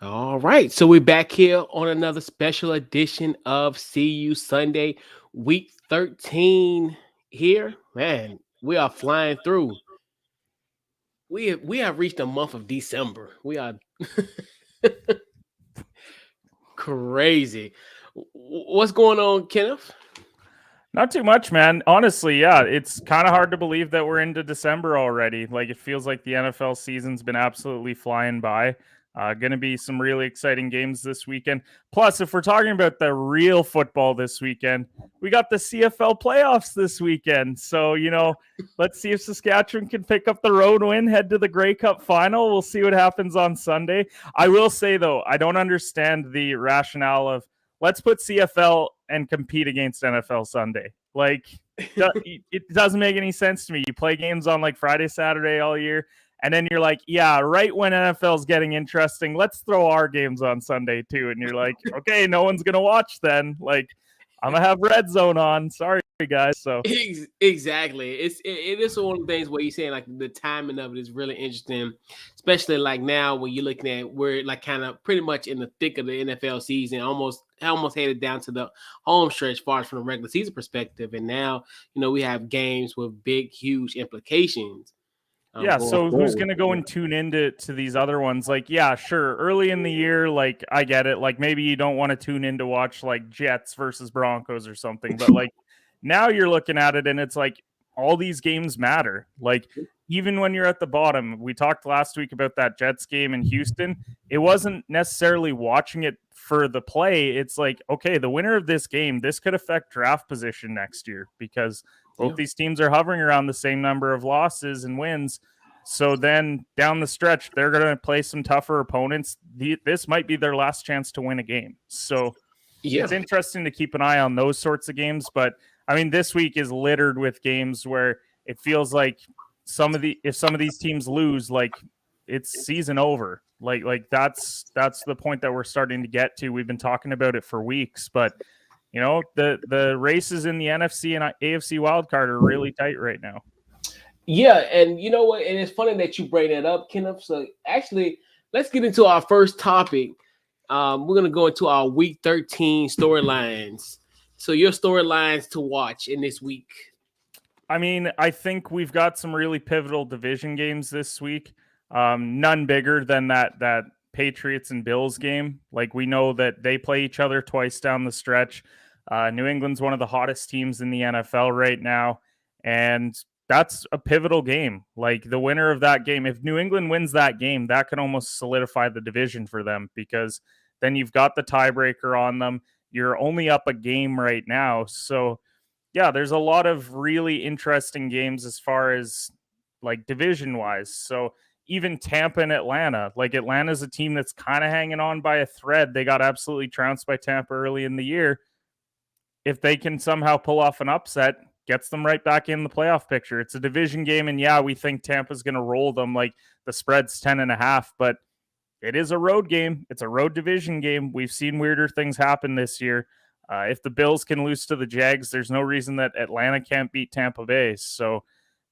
All right, so we're back here on another special edition of See You Sunday, week 13 here. Man, we are flying through. We have reached the month of December. We are crazy. What's going on, Kenneth? Not too much, man. Honestly, yeah, it's kind of hard to believe that we're into December already. Like, it feels like the NFL season's been absolutely flying by. Going to be some really exciting games this weekend. Plus, if we're talking about the real football this weekend, we got the CFL playoffs this weekend. So, let's see if Saskatchewan can pick up the road win, head to the Grey Cup final. We'll see what happens on Sunday. I will say, though, I don't understand the rationale of let's put CFL and compete against NFL Sunday. Like, it doesn't make any sense to me. You play games on like Friday, Saturday all year, and then you're like, yeah, right when NFL's getting interesting, let's throw our games on Sunday too. And you're like, okay, no one's gonna watch then. Like, I'm gonna have Red Zone on. Sorry, guys. So Exactly. It is one of the things where you're saying like the timing of it is really interesting, especially like now when you're looking at we're like kind of pretty much in the thick of the NFL season, almost headed down to the home stretch, far as from the regular season perspective, and now we have games with big, huge implications. yeah, Going so who's forward. gonna go and tune into these other ones? Like, yeah, sure, early in the year, like I get it. Like maybe you don't want to tune in to watch like Jets versus Broncos or something, but like now you're looking at it and it's like all these games matter. Like even when you're at the bottom, we talked last week about that Jets game in Houston. It wasn't necessarily watching it for the play. It's like, okay, the winner of this game, this could affect draft position next year because both Yeah. these teams are hovering around the same number of losses and wins. So then down the stretch, they're going to play some tougher opponents. This might be their last chance to win a game. So Yeah. it's interesting to keep an eye on those sorts of games. But I mean, this week is littered with games where it feels like if some of these teams lose, like it's season over. Like that's the point that we're starting to get to. We've been talking about it for weeks, but the races in the NFC and AFC wildcard are really tight right now. Yeah, and you know what? And it's funny that you bring that up, Kenneth. So actually, let's get into our first topic. We're gonna go into our week 13 storylines. So your storylines to watch in this week. I mean, I think we've got some really pivotal division games this week. None bigger than that Patriots and Bills game. Like we know that they play each other twice down the stretch. New England's one of the hottest teams in the NFL right now, and that's a pivotal game. Like the winner of that game, if New England wins that game, that can almost solidify the division for them because then you've got the tiebreaker on them. You're only up a game right now, so yeah, there's a lot of really interesting games as far as like division wise. So even Tampa and Atlanta, like Atlanta's a team that's kind of hanging on by a thread. They got absolutely trounced by Tampa early in the year. If they can somehow pull off an upset, gets them right back in the playoff picture. It's a division game, and yeah, we think Tampa's going to roll them. Like the spread's 10.5, but it is a road game. It's a road division game. We've seen weirder things happen this year. If the Bills can lose to the Jags, there's no reason that Atlanta can't beat Tampa Bay. So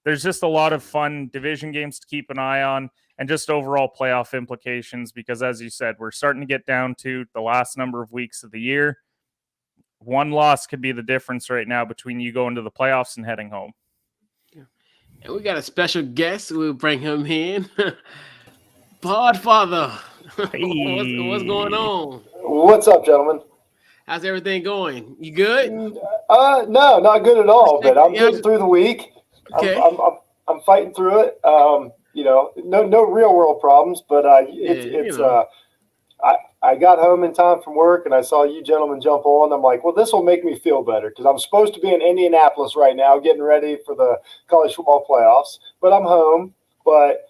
there's just a lot of fun division games to keep an eye on and just overall playoff implications because, as you said, we're starting to get down to the last number of weeks of the year. One loss could be the difference right now between you going to the playoffs and heading home. And we got a special guest. We'll bring him in. Podfather. What's going Hey. on? What's up, gentlemen? How's everything going? You good? No, not good at all. But I'm Yeah, getting through the week. okay. I'm fighting through it. No real world problems, but I got home in time from work and I saw you gentlemen jump on. I'm like, well, this will make me feel better because I'm supposed to be in Indianapolis right now, getting ready for the college football playoffs. But I'm home. But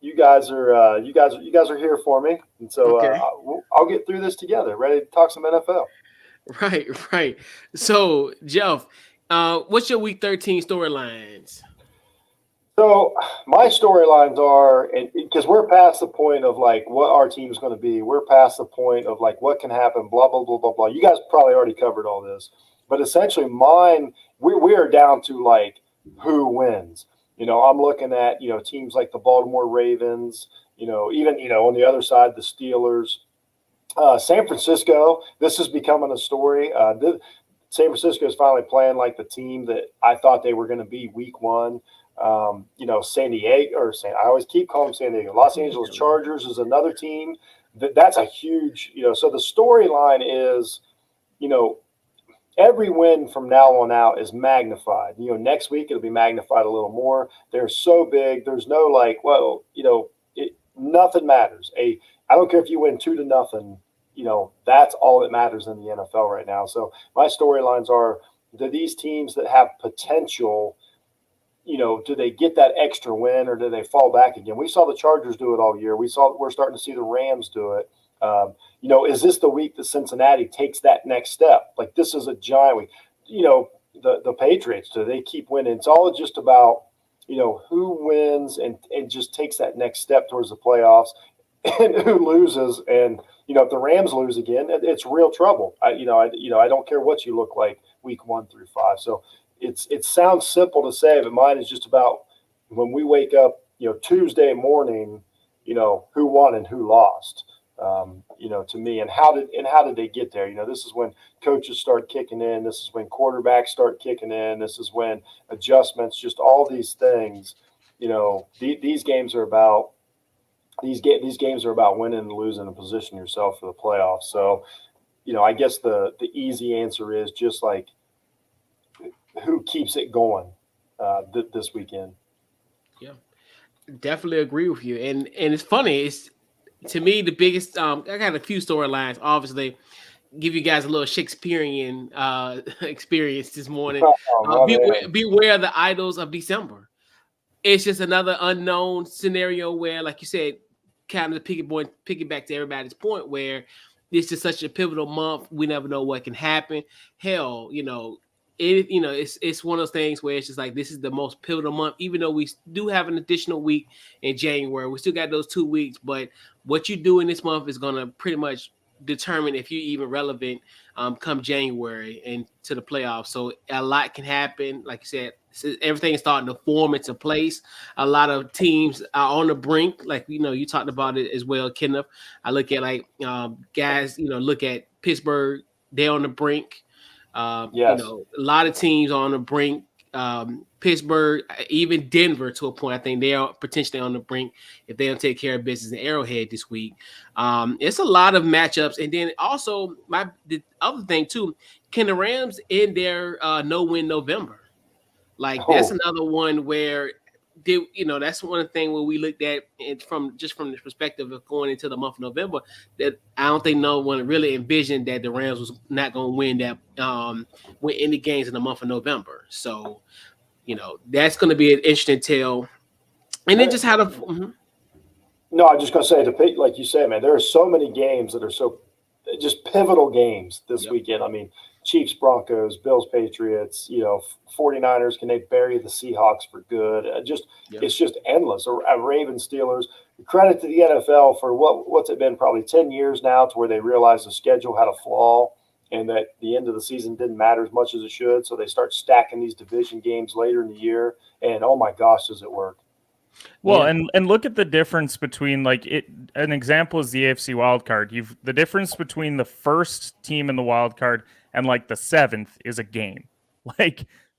you guys are here for me, and so Okay. I'll get through this together. Ready to talk some NFL. Right. So, Jeff, what's your week 13 storylines? So my storylines are, because we're past the point of like what our team's going to be. We're past the point of like what can happen. Blah blah blah blah blah. You guys probably already covered all this, but essentially mine, we are down to like who wins. I'm looking at teams like the Baltimore Ravens. Even on the other side, the Steelers, San Francisco. This is becoming a story. San Francisco is finally playing like the team that I thought they were going to be week one. San Diego, I always keep calling them San Diego. Los Angeles Chargers is another team that's a huge, so the storyline is, every win from now on out is magnified. Next week it'll be magnified a little more. They're so big. There's no nothing matters. I don't care if you win 2-0. That's all that matters in the NFL right now. So my storylines are, do these teams that have potential, do they get that extra win or do they fall back again? We saw the Chargers do it all year. We're starting to see the Rams do it. Is this the week that Cincinnati takes that next step? Like, this is a giant week. The Patriots, do they keep winning? It's all just about, who wins and just takes that next step towards the playoffs, and who loses. And, if the Rams lose again, it's real trouble. I don't care what you look like week 1 through 5. So it sounds simple to say, but mine is just about when we wake up, Tuesday morning, who won and who lost. To me, and how did they get there? This is when coaches start kicking in. This is when quarterbacks start kicking in. This is when adjustments, just all these things. These games are about winning and losing and position yourself for the playoffs. So, I guess the easy answer is just like, who keeps it going this weekend. Yeah, definitely agree with you. And it's funny. It's, to me, the biggest. I got a few storylines. Obviously, give you guys a little Shakespearean experience this morning. Beware the idols of December. It's just another unknown scenario where, like you said, kind of piggyback to everybody's point, where this is such a pivotal month. We never know what can happen. Hell, it's one of those things where it's just like, this is the most pivotal month, even though we do have an additional week in January. We still got those 2 weeks, but what you do in this month is going to pretty much determine if you're even relevant come January and to the playoffs. So a lot can happen. Like you said, everything is starting to form into place. A lot of teams are on the brink. Like, you talked about it as well, Kenneth. I look at guys, look at Pittsburgh. They're on the brink. Yes. A lot of teams are on the brink. Pittsburgh, even Denver, to a point. I think they are potentially on the brink if they don't take care of business in Arrowhead this week. It's a lot of matchups, and then also the other thing too. Can the Rams end their no-win November? That's another one where that's one thing where we looked at it from the perspective of going into the month of November, that I don't think no one really envisioned that the Rams was not going to win any games in the month of November. So, that's going to be an interesting tale. And then just how to. Mm-hmm. No, I'm just going to say, like you said, man, there are so many games that are so just pivotal games this weekend. I mean, Chiefs, Broncos, Bills, Patriots, 49ers, can they bury the Seahawks for good? It's just endless. Ravens, Steelers. Credit to the NFL for what's it been, probably 10 years now, to where they realized the schedule had a flaw and that the end of the season didn't matter as much as it should. So they start stacking these division games later in the year, and oh my gosh, does it work. Well, and look at the difference between an example is the AFC wild card. The difference between the first team in the wild card and the 7th is a game.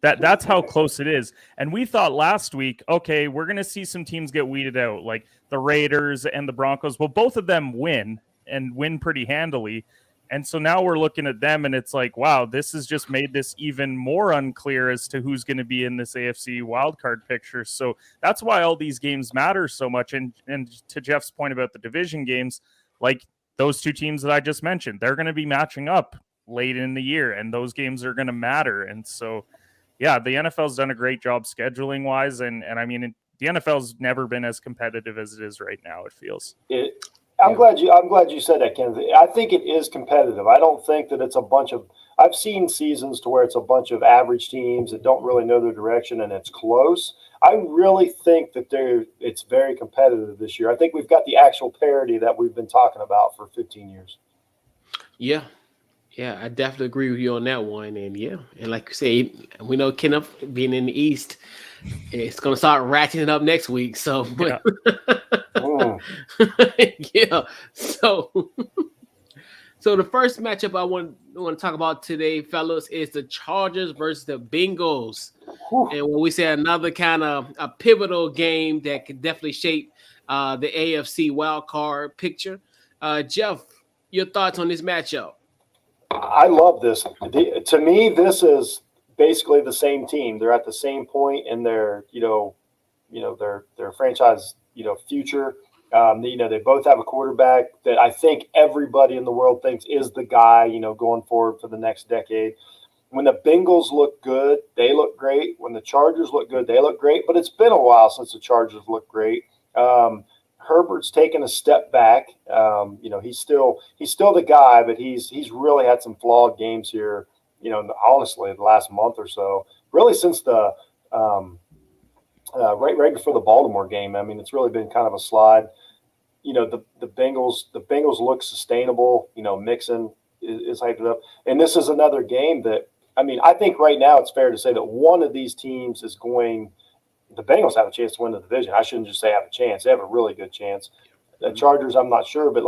That's how close it is. And we thought last week, okay, we're going to see some teams get weeded out, like the Raiders and the Broncos. Well, both of them win pretty handily. And so now we're looking at them and it's like, wow, this has just made this even more unclear as to who's going to be in this AFC wildcard picture. So that's why all these games matter so much. And to Jeff's point about the division games, those two teams that I just mentioned, they're going to be matching up late in the year and those games are going to matter. And so, yeah, the NFL's done a great job scheduling wise. And I mean, the NFL's never been as competitive as it is right now, it feels. I'm glad you said that, Ken. I think it is competitive. I don't think that it's a bunch of – I've seen seasons to where it's a bunch of average teams that don't really know their direction and it's close. I really think that it's very competitive this year. I think we've got the actual parity that we've been talking about for 15 years. Yeah. Yeah, I definitely agree with you on that one. And, and like you say, we know Kenneth being in the East – It's going to start ratcheting up next week. So, Yeah. yeah. So the first matchup I want to talk about today, fellas, is the Chargers versus the Bengals. And when we say another kind of a pivotal game that could definitely shape the AFC wild card picture. Jeff, your thoughts on this matchup? I love this. To me, this is basically the same team. They're at the same point in their, their franchise, future. They both have a quarterback that I think everybody in the world thinks is the guy, going forward for the next decade. When the Bengals look good, they look great. When the Chargers look good, they look great. But it's been a while since the Chargers look great. Herbert's taken a step back. He's still the guy, but he's really had some flawed games here. Honestly, the last month or so, really since the right before the Baltimore game. I mean, it's really been kind of a slide. The Bengals look sustainable. Mixon is hyped up, and this is another game that, I think right now it's fair to say that one of these teams is going. The Bengals have a chance to win the division. I shouldn't just say have a chance; they have a really good chance. The Chargers, I'm not sure, but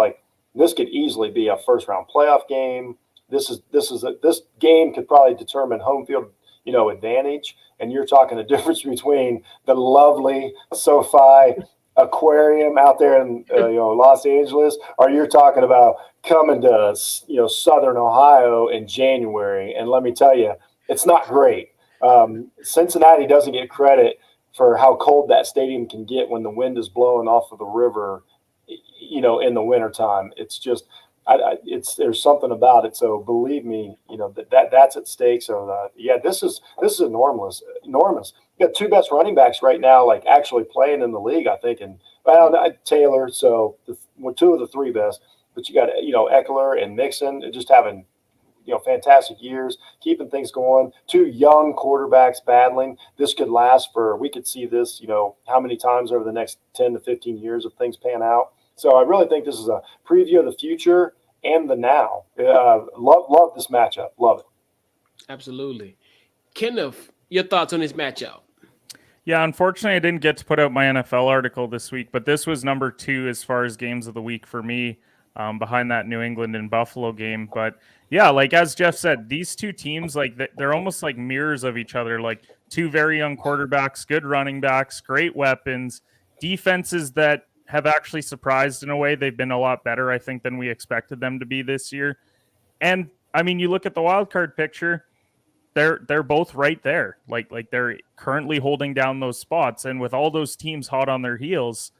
this could easily be a first round playoff game. This game could probably determine home field, advantage. And you're talking the difference between the lovely SoFi aquarium out there in Los Angeles, or you're talking about coming to Southern Ohio in January. And let me tell you, it's not great. Cincinnati doesn't get credit for how cold that stadium can get when the wind is blowing off of the river, in the wintertime. It's just, there's something about it. So believe me, that's at stake. So this is enormous. You got two best running backs right now, actually playing in the league, I think. And Taylor. So two of the three best, but you got, Eckler and Mixon just having, fantastic years, keeping things going. Two young quarterbacks battling. This could last we could see this, how many times over the next 10 to 15 years if things pan out. So I really think this is a preview of the future and the now. Love this matchup. Love it. Absolutely. Kenneth, your thoughts on this matchup? Yeah, unfortunately, I didn't get to put out my NFL article this week, but this was number 2 as far as games of the week for me, behind that New England and Buffalo game. But yeah, as Jeff said, these two teams, they're almost like mirrors of each other. Two very young quarterbacks, good running backs, great weapons, defenses that have actually surprised in a way. They've been a lot better, I think, than we expected them to be this year. And you look at the wild card picture, they're both right there. They're currently holding down those spots. And with all those teams hot on their heels,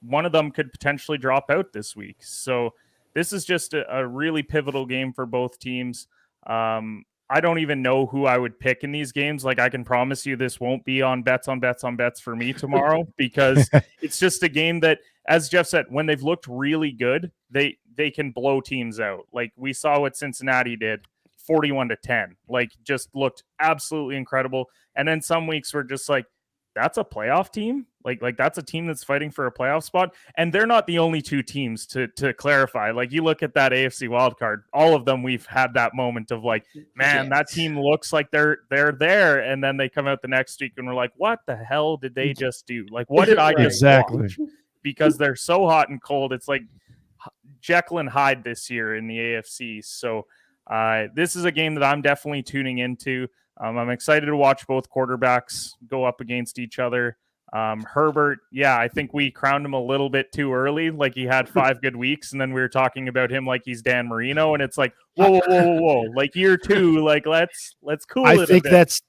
one of them could potentially drop out this week. So this is just a really pivotal game for both teams. I don't even know who I would pick in these games. I can promise you this won't be on bets for me tomorrow, because it's just a game that, as Jeff said, when they've looked really good, they can blow teams out. We saw what Cincinnati did, 41-10, just looked absolutely incredible. And then some weeks were just that's a playoff team. That's a team that's fighting for a playoff spot. And they're not the only two teams, to clarify. You look at that AFC wildcard, all of them, we've had that moment of man, that team looks like they're there. And then they come out the next week and we're like, what the hell did they just do? What did I just watch? Because they're so hot and cold. It's like Jekyll and Hyde this year in the AFC. So this is a game that I'm definitely tuning into. I'm excited to watch both quarterbacks go up against each other. Herbert, I think we crowned him a little bit too early. He had 5 good weeks, and then we were talking about him like he's Dan Marino, and it's whoa. Year 2, let's cool it a bit.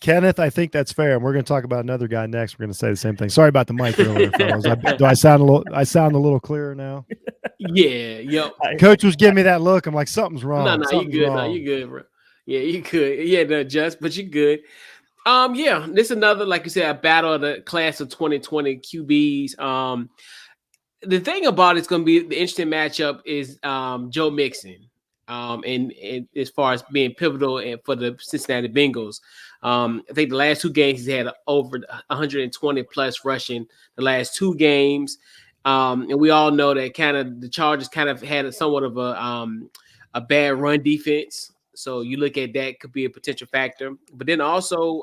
Kenneth, I think that's fair. And we're going to talk about another guy next. We're going to say the same thing. Sorry about the mic earlier, fellas. Do I sound a little clearer now? Yeah, yo. Coach was giving me that look. I'm like, something's wrong. No, you good. No, you good, bro. Yeah, you could. Yeah, no, just, but you good. This is another, like you said, a battle of the class of 2020 QBs. The thing about it's going to be the interesting matchup is Joe Mixon. And as far as being pivotal and for the Cincinnati Bengals, I think the last 2 games he's had over 120 plus rushing the last 2 games, and we all know that the Chargers kind of had somewhat of a bad run defense. So you look at that, could be a potential factor. But then also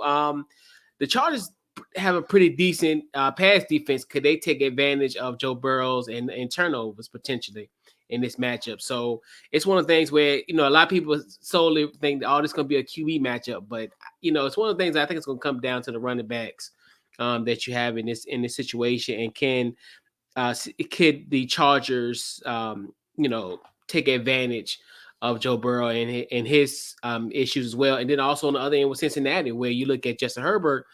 the Chargers have a pretty decent pass defense. Could they take advantage of Joe Burrows and turnovers potentially in this matchup? So it's one of the things where, a lot of people solely think that, this is going to be a QB matchup, but it's one of the things I think it's going to come down to the running backs that you have in this situation, and could the Chargers take advantage of Joe Burrow and his issues as well. And then also on the other end with Cincinnati, where you look at Justin Herbert,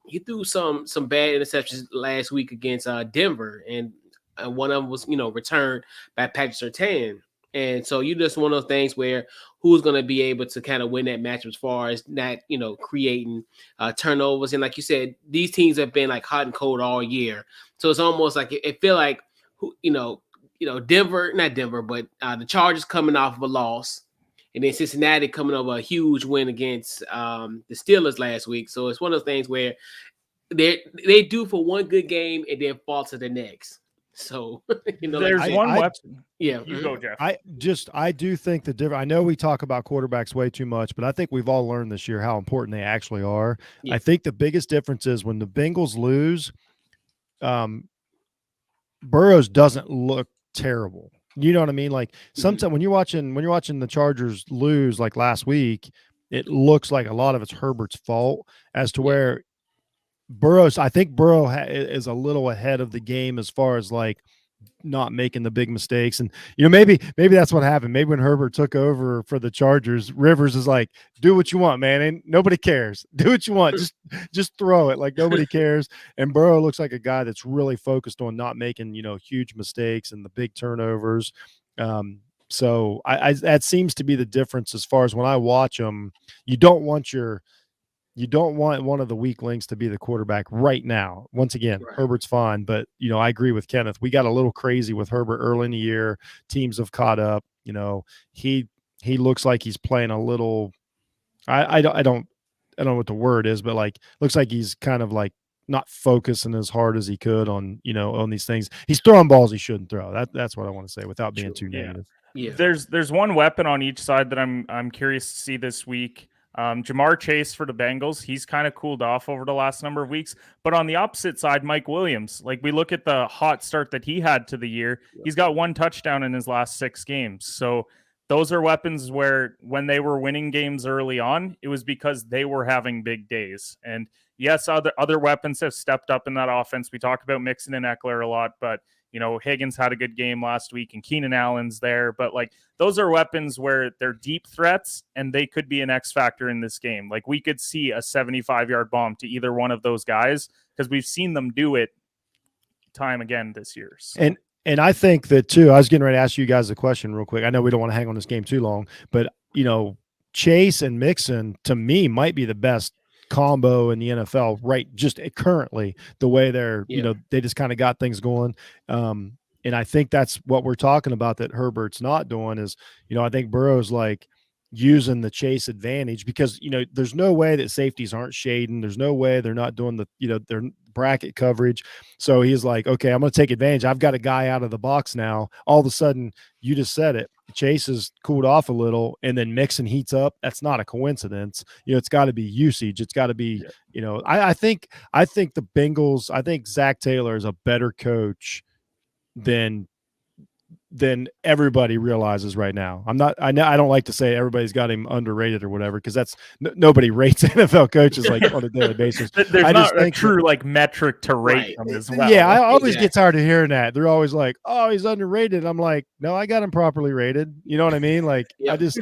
he threw some bad interceptions last week against Denver, and one of them was returned by Patrick Surtain. And so you just one of those things where who's going to be able to kind of win that match as far as not creating turnovers. And like you said, these teams have been like hot and cold all year, so it's almost like it feel like Denver, not Denver, but the Chargers coming off of a loss, and then Cincinnati coming over a huge win against the Steelers last week. So it's one of those things where they do for one good game and then fall to the next. So there's one weapon. Yeah, you go, Jeff. I do think the difference. I know we talk about quarterbacks way too much, but I think we've all learned this year how important they actually are. Yeah. I think the biggest difference is when the Bengals lose, Burrows doesn't look terrible. You know what I mean? Like sometimes when you're watching the Chargers lose, like last week, it looks like a lot of it's Herbert's fault as to where Burrows. I think Burrow is a little ahead of the game as far as like not making the big mistakes. And maybe that's what happened. Maybe when Herbert took over for the Chargers, Rivers is like, do what you want, man, and nobody cares. Do what you want, just throw it, like nobody cares. And Burrow looks like a guy that's really focused on not making huge mistakes and the big turnovers. So I that seems to be the difference as far as when I watch them. You don't want one of the weak links to be the quarterback right now. Once again, right. Herbert's fine, but I agree with Kenneth. We got a little crazy with Herbert early in the year. Teams have caught up. He looks like he's playing a little. I don't know what the word is, but like looks like he's kind of like not focusing as hard as he could on on these things. He's throwing balls he shouldn't throw. That's what I want to say without being too negative. Yeah. There's one weapon on each side that I'm curious to see this week. Jamar Chase for the Bengals, he's kind of cooled off over the last number of weeks. But on the opposite side, Mike Williams, like we look at the hot start that he had to the year, he's got 1 touchdown in his last 6 games. So those are weapons where when they were winning games early on, it was because they were having big days. And yes, other weapons have stepped up in that offense. We talk about Mixon and Eckler a lot, but Higgins had a good game last week and Keenan Allen's there. But like those are weapons where they're deep threats and they could be an X factor in this game. Like we could see a 75-yard bomb to either one of those guys because we've seen them do it time again this year. So. And I think that too, I was getting ready to ask you guys a question real quick. I know we don't want to hang on this game too long, but Chase and Mixon to me might be the best combo in the NFL right just currently the way they're they just kind of got things going, and I think that's what we're talking about that Herbert's not doing is I think Burrow's like using the Chase advantage because there's no way that safeties aren't shading, there's no way they're not doing the their bracket coverage, so he's like, okay, I'm going to take advantage, I've got a guy out of the box now. All of a sudden, you just said it, Chase has cooled off a little and then Mixon heats up. That's not a coincidence. It's got to be usage. It's got to be, I think the Bengals, I think Zach Taylor is a better coach than everybody realizes right now. I don't like to say everybody's got him underrated or whatever, because that's nobody rates NFL coaches like on a daily basis. There's not a true like metric to rate them as well. Yeah, I always get tired of hearing that. They're always like, "Oh, he's underrated." I'm like, "No, I got him properly rated." You know what I mean? Like, I just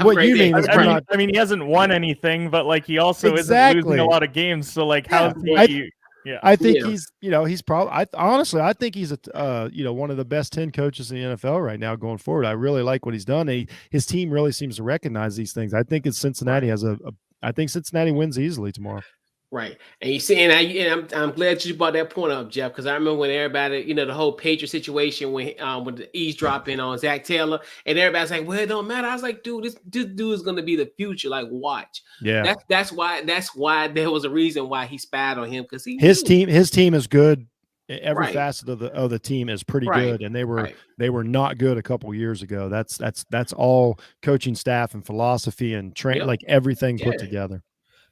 what you mean is I mean, he hasn't won anything, but like he also isn't losing a lot of games. So like, how's he? Yeah, I think he's probably. Honestly, I think he's one of the best 10 coaches in the NFL right now going forward. I really like what he's done. His team really seems to recognize these things. I think Cincinnati has I think Cincinnati wins easily tomorrow. Right, and you see, and I'm glad you brought that point up, Jeff, because I remember when everybody, the whole Patriot situation when the eavesdropping on Zach Taylor, and everybody's like, "Well, it don't matter." I was like, "Dude, this dude is going to be the future. Like, watch." Yeah, that's why there was a reason why he spied on him, because his team is good. Every facet of the team is pretty good, and they were not good a couple years ago. That's all coaching staff and philosophy and train like everything put together.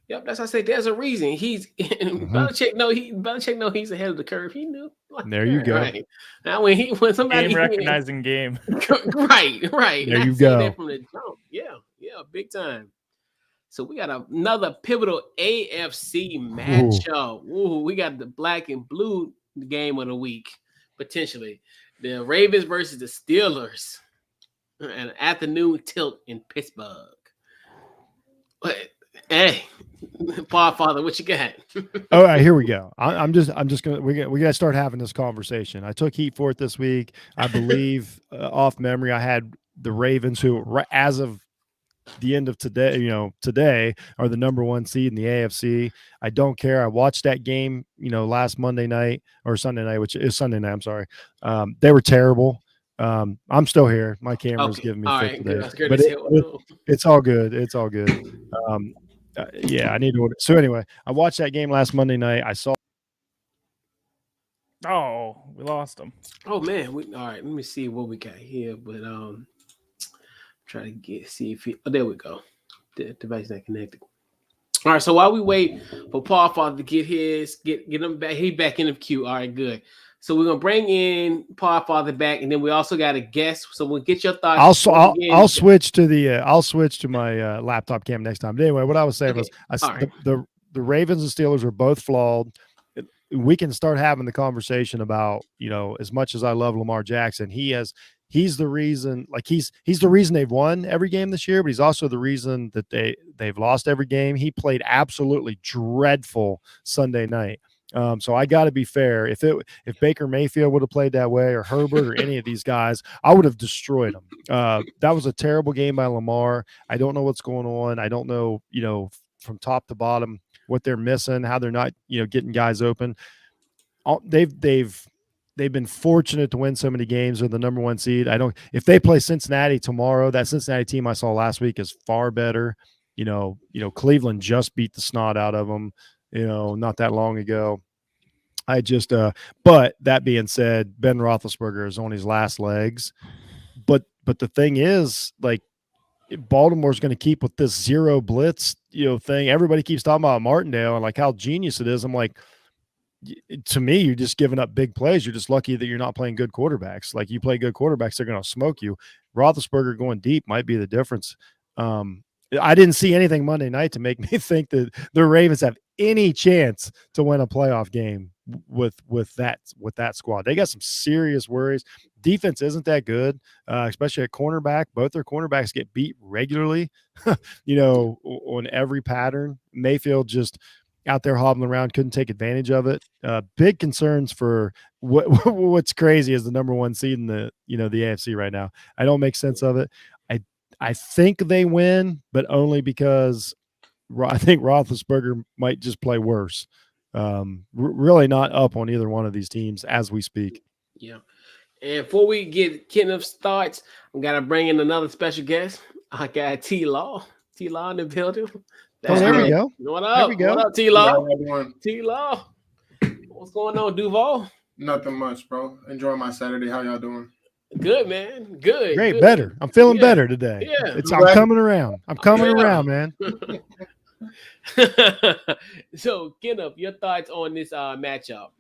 Yep, that's what I say. There's a reason he's Belichick. Belichick know he's ahead of the curve. He knew. Like, There you go. Right now, when somebody Game recognizing game. right. There you Saying go. that from the jump. Yeah, big time. So we got another pivotal AFC matchup. Ooh, we got the black and blue game of the week potentially. The Ravens versus the Steelers. An afternoon tilt in Pittsburgh. But hey, Father, what you got? All right, here we go. I'm just gonna we gotta start having this conversation. I took heat for it this week. I believe off memory, I had the Ravens, who as of the end of today are the number 1 seed in the AFC. I don't care. I watched that game, last Monday night or Sunday night, which is Sunday night. I'm sorry. They were terrible. I'm still here. My camera's giving me fit today, but it's all good. It's all good. Yeah, I need to order. So anyway, I watched that game last Monday night. I saw. Oh, we lost him. Oh man. All right. Let me see what we got here. But try to see if he. Oh, there we go. The device not connected. All right. So while we wait for Paul Father to get him back, he back in the queue. All right. Good. So we're gonna bring in Paul Father back, and then we also got a guest. So we'll get your thoughts. I'll switch to my laptop cam next time. But anyway, what I was saying was, the Ravens and Steelers are both flawed. We can start having the conversation about, as much as I love Lamar Jackson, he's the reason. Like he's the reason they've won every game this year, but he's also the reason that they've lost every game. He played absolutely dreadful Sunday night. So I got to be fair. If Baker Mayfield would have played that way, or Herbert, or any of these guys, I would have destroyed them. That was a terrible game by Lamar. I don't know what's going on. I don't know, from top to bottom what they're missing, how they're not, getting guys open. They've been fortunate to win so many games. They're the number 1 seed. If they play Cincinnati tomorrow, that Cincinnati team I saw last week is far better. Cleveland just beat the snot out of them, not that long ago. But that being said, Ben Roethlisberger is on his last legs. But the thing is, like, Baltimore's going to keep with this zero blitz, thing. Everybody keeps talking about Martindale and like how genius it is. I'm like, to me, you're just giving up big plays. You're just lucky that you're not playing good quarterbacks. Like, you play good quarterbacks, they're going to smoke you. Roethlisberger going deep might be the difference. I didn't see anything Monday night to make me think that the Ravens have any chance to win a playoff game with that squad. They got some serious worries. Defense isn't that good, especially at cornerback. Both their cornerbacks get beat regularly, on every pattern. Mayfield just out there hobbling around, couldn't take advantage of it. Big concerns for what's crazy is the number 1 seed in the AFC right now. I don't make sense of it. I think they win, but only because I think Roethlisberger might just play worse. Really not up on either one of these teams as we speak. Yeah. And before we get Kenneth's thoughts, I'm going to bring in another special guest. I got T-Law. T-Law in the building. There we go. What up? There we go. What up, T-Law? T-Law. What's going on, Duval? Nothing much, bro. Enjoying my Saturday. How y'all doing? Good, man. Good. Great. Good. Better. I'm feeling better today. Yeah. I'm coming around. I'm coming around, man. So, Kenneth, your thoughts on this matchup?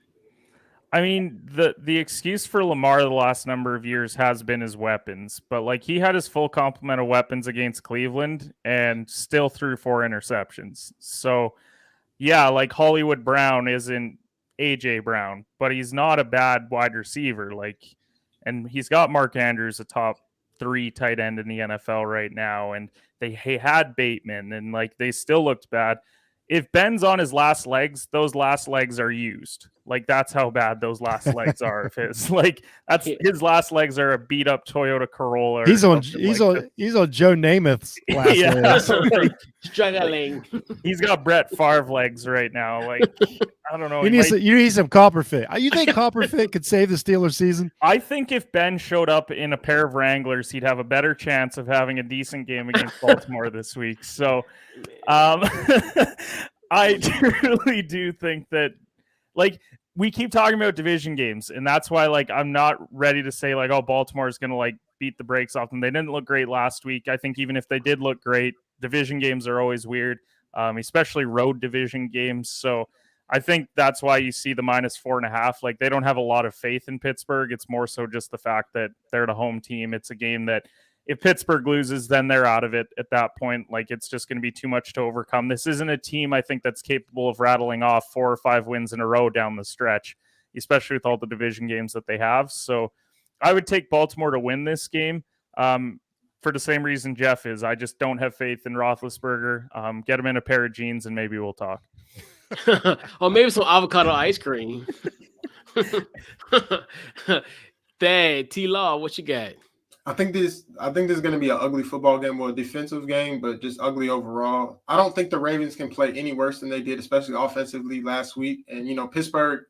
I mean, the excuse for Lamar the last number of years has been his weapons, but like he had his full complement of weapons against Cleveland and still threw 4 interceptions. So, yeah, like Hollywood Brown isn't AJ Brown, but he's not a bad wide receiver. And he's got Mark Andrews, a top 3 tight end in the NFL right now, and they had Bateman, and like they still looked bad. If Ben's on his last legs, those last legs are used. Like, that's how bad those last legs are of his. Like, that's his last legs are a beat up Toyota Corolla. He's on Joe Namath's last legs. Like, struggling. He's got Brett Favre legs right now. Like, I don't know. You need some copper fit. You think copper fit could save the Steelers season? I think if Ben showed up in a pair of Wranglers, he'd have a better chance of having a decent game against Baltimore this week. So, I truly do think that, like, we keep talking about division games, and that's why, like, I'm not ready to say, like, oh, Baltimore is going to, like, beat the brakes off them. They didn't look great last week. I think even if they did look great, division games are always weird. especially road division games. So I think that's why you see the -4.5. Like, they don't have a lot of faith in Pittsburgh. It's more so just the fact that they're the home team. It's a game that if Pittsburgh loses, then they're out of it at that point. Like, it's just going to be too much to overcome. This isn't a team, I think, that's capable of rattling off 4 or 5 wins in a row down the stretch, especially with all the division games that they have. So I would take Baltimore to win this game for the same reason Jeff is. I just don't have faith in Roethlisberger. Get him in a pair of jeans and maybe we'll talk. Or maybe some avocado ice cream. Dad, T-Law, what you got? I think this is going to be an ugly football game or a defensive game, but just ugly overall. I don't think the Ravens can play any worse than they did, especially offensively last week. And, Pittsburgh,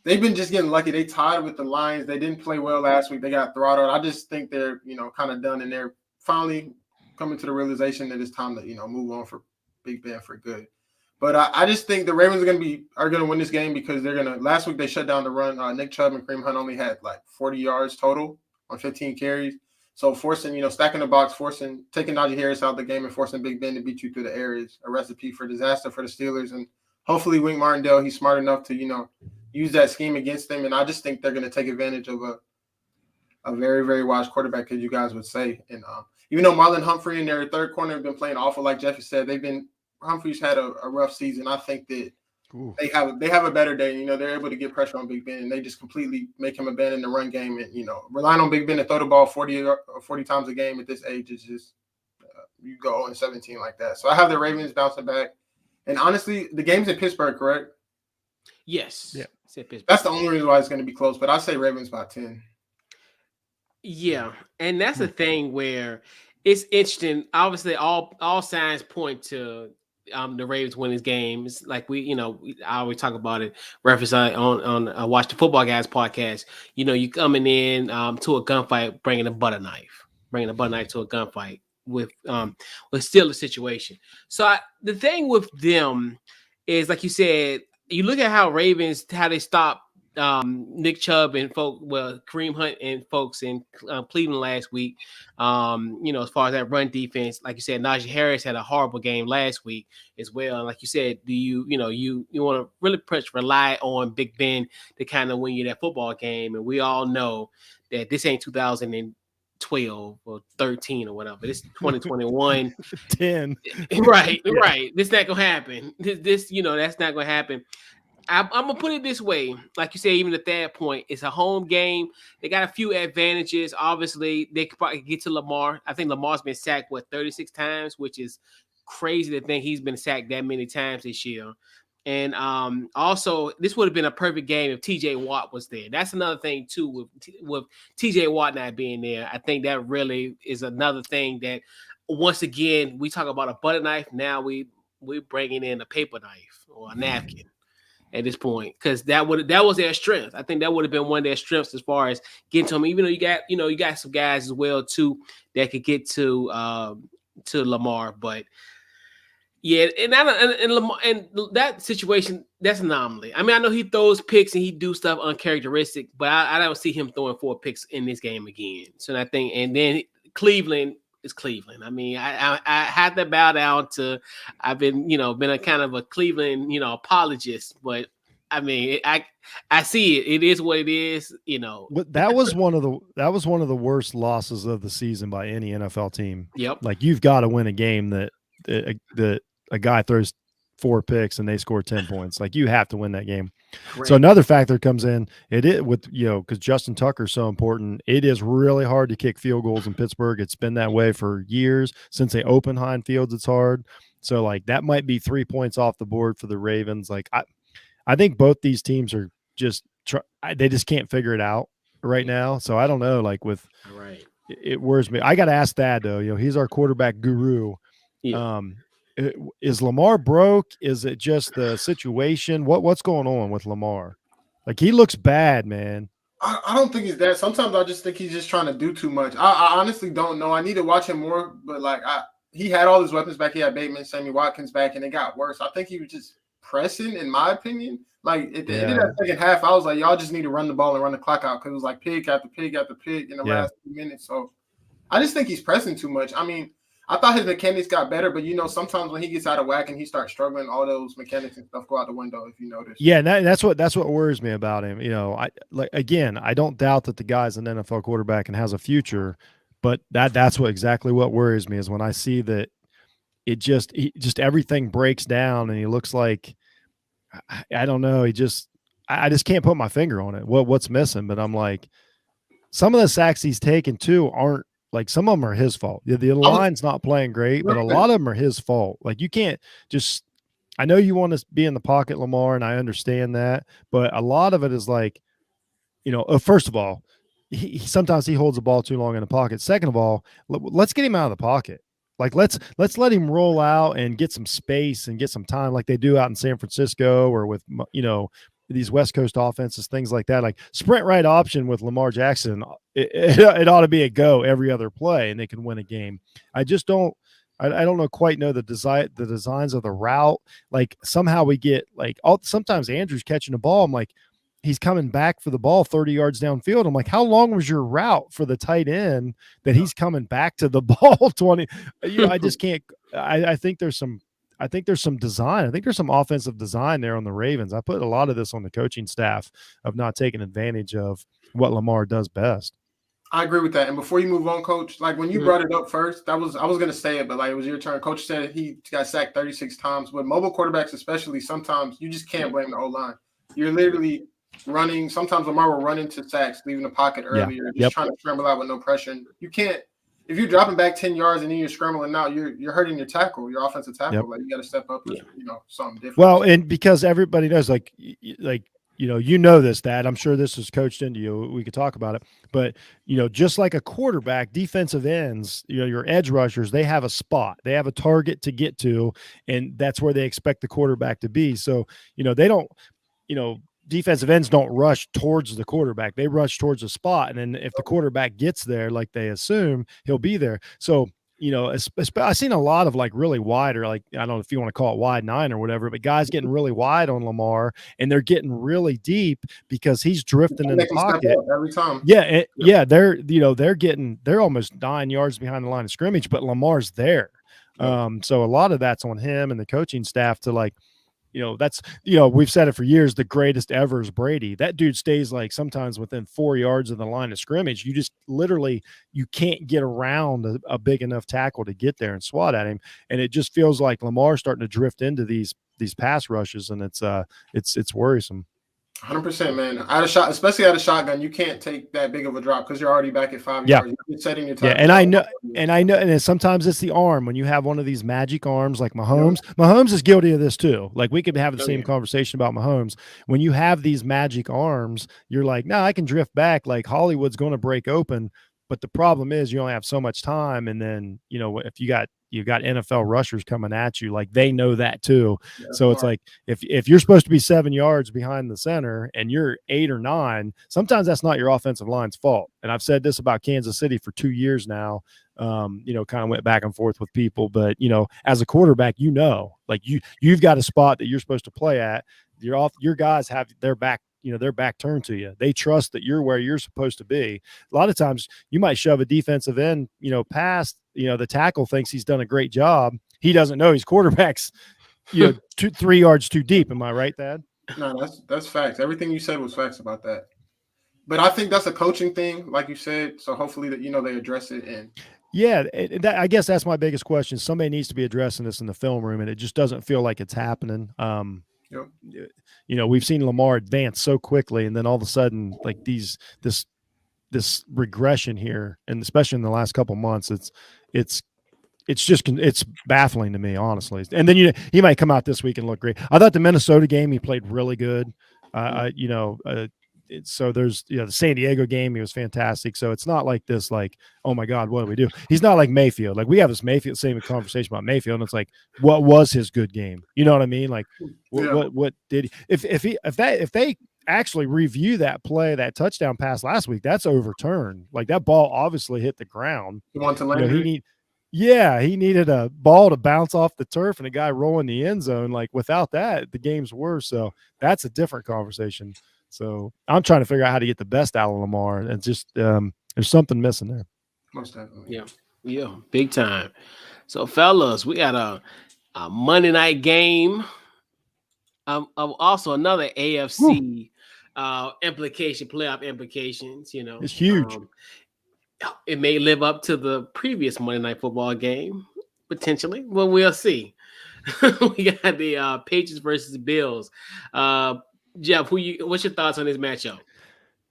they've been just getting lucky. They tied with the Lions. They didn't play well last week. They got throttled. I just think they're, kind of done, and they're finally coming to the realization that it's time to, move on for Big Ben for good. But I just think the Ravens are going to win this game because they're going to – last week they shut down the run. Nick Chubb and Kareem Hunt only had like 40 yards total on 15 carries. So forcing, stacking the box, taking Najee Harris out of the game and forcing Big Ben to beat you through the air is a recipe for disaster for the Steelers. And hopefully Wink Martindale, he's smart enough to, use that scheme against them. And I just think they're going to take advantage of a very, very wise quarterback, as you guys would say. And even though Marlon Humphrey and their third corner have been playing awful, like Jeffy said, Humphrey's had a rough season. I think that they have a better day. They're able to get pressure on Big Ben, and they just completely make him abandon the run game. And relying on Big Ben to throw the ball 40 times a game at this age is just you go 0-17 like that. So I have the Ravens bouncing back. And honestly, the game's in Pittsburgh, correct? Yes. Yeah. That's the only reason why it's going to be close. But I say Ravens by 10. Yeah, and that's the thing where it's interesting. Obviously, all signs point to the Ravens win this game. It's like I always talk about it. Reference on Watch the Football Guys podcast. You coming in to a gunfight, bringing a butter knife to a gunfight with still a situation. So the thing with them is, like you said, you look at how they stopped Nick Chubb and Kareem Hunt and folks in Cleveland last week. As far as that run defense, like you said, Najee Harris had a horrible game last week as well. And like you said, do you want to really rely on Big Ben to kind of win you that football game? And we all know that this ain't 2012 or 13 or whatever. This is 2021. 10. Right. This not gonna happen. This that's not gonna happen. I'm going to put it this way. Like you said, even at that point, it's a home game. They got a few advantages. Obviously, they could probably get to Lamar. I think Lamar's been sacked, 36 times, which is crazy to think he's been sacked that many times this year. And also, this would have been a perfect game if TJ Watt was there. That's another thing, too, with TJ Watt not being there. I think that really is another thing that, once again, we talk about a butter knife. Now we're bringing in a paper knife or a napkin at this point, because that was their strength. I think that would have been one of their strengths as far as getting to him. Even though you got some guys as well too that could get to Lamar, but yeah, and Lamar, and that situation, that's an anomaly. I mean, I know he throws picks and he do stuff uncharacteristic, but I don't see him throwing 4 picks in this game again. So I think, and then Cleveland. It's Cleveland. I mean, I had to bow down to. I've been a kind of a Cleveland apologist, but I mean, I see it. It is what it is. But that was one of the worst losses of the season by any NFL team. Yep. Like, you've got to win a game that a guy throws 4 picks and they score 10 points. Like, you have to win that game. Correct. So another factor comes in. It is with because Justin Tucker's so important. It is really hard to kick field goals in Pittsburgh. It's been that way for years since they opened Heinz Fields. It's hard. So like, that might be 3 points off the board for the Ravens. Like, I think both these teams are they just can't figure it out right now. So I don't know. Like, it worries me. I got to ask Thad though. He's our quarterback guru. Yeah. Is Lamar broke? Is it just the situation? What's going on with Lamar? Like, he looks bad, man. I don't think he's that. Sometimes I just think he's just trying to do too much. I honestly don't know. I need to watch him more. But like, he had all his weapons back. He had Bateman, Sammy Watkins back, and it got worse. I think he was just pressing, in my opinion. Like, at the end of that second half, I was like, y'all just need to run the ball and run the clock out, because it was like pig after pig after pig in the last 2 minutes. So I just think he's pressing too much. I mean, I thought his mechanics got better, but sometimes when he gets out of whack and he starts struggling, all those mechanics and stuff go out the window. If you notice. Yeah, and that's what worries me about him. I don't doubt that the guy's an NFL quarterback and has a future, but that's exactly what worries me is when I see that it just everything breaks down and he looks like I don't know. I just can't put my finger on it. What's missing? But I'm like, some of the sacks he's taken too aren't like some of them are his fault. The line's not playing great, but a lot of them are his fault. Like you can't just. I know you want to be in the pocket, Lamar, and I understand that, but a lot of it is like, first of all, sometimes he holds the ball too long in the pocket. Second of all, let's get him out of the pocket. Like let's let him roll out and get some space and get some time, like they do out in San Francisco or with these West Coast offenses, things like that. Like sprint right option with Lamar Jackson, it ought to be a go every other play, and they can win a game. I just don't. I don't quite know the designs of the route. Like somehow we get sometimes Andrew's catching the ball. I'm like, he's coming back for the ball 30 yards downfield. I'm like, how long was your route for the tight end that he's coming back to the ball 20? I just can't. I think there's some design. I think there's some offensive design there on the Ravens. I put a lot of this on the coaching staff of not taking advantage of what Lamar does best. I agree with that. And before you move on, Coach, like when you brought it up first, I was going to say it, but like it was your turn. Coach said he got sacked 36 times. With mobile quarterbacks, especially, sometimes you just can't blame the O-line. You're literally running. Sometimes Lamar will run into sacks, leaving the pocket earlier, trying to scramble out with no pressure. And you can't. If you're dropping back 10 yards and then you're scrambling out, you're hurting your tackle, your offensive tackle. Like you got to step up and something different. Well, and because everybody knows, like this, Dad. I'm sure this was coached into you. We could talk about it, but just like a quarterback, defensive ends, your edge rushers, they have a spot, they have a target to get to, and that's where they expect the quarterback to be. So they don't, defensive ends don't rush towards the quarterback; they rush towards a spot, and then if the quarterback gets there, like they assume, he'll be there. So. I've seen a lot of like really wide, or like, I don't know if you want to call it wide 9 or whatever, but guys getting really wide on Lamar and they're getting really deep because he's drifting in the pocket every time. They're almost 9 yards behind the line of scrimmage, but Lamar's there. So a lot of that's on him and the coaching staff to like, that's, we've said it for years. The greatest ever is Brady. That dude stays like sometimes within 4 yards of the line of scrimmage. You just literally, you can't get around a big enough tackle to get there and swat at him. And it just feels like Lamar's starting to drift into these pass rushes, and it's worrisome. 100%, man. Especially out of shotgun, you can't take that big of a drop because you're already back at 5 yards. You're setting your time. Yeah, and I know, and sometimes it's the arm. When you have one of these magic arms like Mahomes, Mahomes is guilty of this too. Like we could have the same conversation about Mahomes. When you have these magic arms, you're like, no, I can drift back. Like Hollywood's going to break open. But the problem is you only have so much time. And then, if you got NFL rushers coming at you, like they know that too. Yeah, so it's like, if you're supposed to be 7 yards behind the center and you're 8 or 9, sometimes that's not your offensive line's fault. And I've said this about Kansas City for 2 years now, kind of went back and forth with people, but as a quarterback, like you've got a spot that you're supposed to play at. Your guys have their back turned to you. They trust that you're where you're supposed to be. A lot of times you might shove a defensive end, past, the tackle thinks he's done a great job. He doesn't know his quarterback's, 2-3 yards too deep. Am I right, Dad? No, that's facts. Everything you said was facts about that. But I think that's a coaching thing, like you said. So hopefully that, they address it. And yeah, I guess that's my biggest question. Somebody needs to be addressing this in the film room, and it just doesn't feel like it's happening. We've seen Lamar advance so quickly, and then all of a sudden, like this regression here, and especially in the last couple months, it's baffling to me, honestly. And then he might come out this week and look great. I thought the Minnesota game he played really good. So there's the San Diego game, he was fantastic. So it's not like this, like, oh my God, what do we do? He's not like Mayfield. Like we have this same conversation about Mayfield, and it's like, what was his good game? You know what I mean? Like what did he, if they actually review that play, that touchdown pass last week, that's overturned. Like that ball obviously hit the ground. You want to land he needed a ball to bounce off the turf and a guy roll in the end zone. Like without that, the game's worse. So that's a different conversation. So I'm trying to figure out how to get the best out of Lamar, and just there's something missing there. Most definitely. Yeah. Yeah, big time. So, fellas, we got a Monday night game. Also another AFC implication, playoff implications. It's huge. It may live up to the previous Monday night football game, potentially. Well, we'll see. We got the Patriots versus the Bills. Jeff, what's your thoughts on this matchup?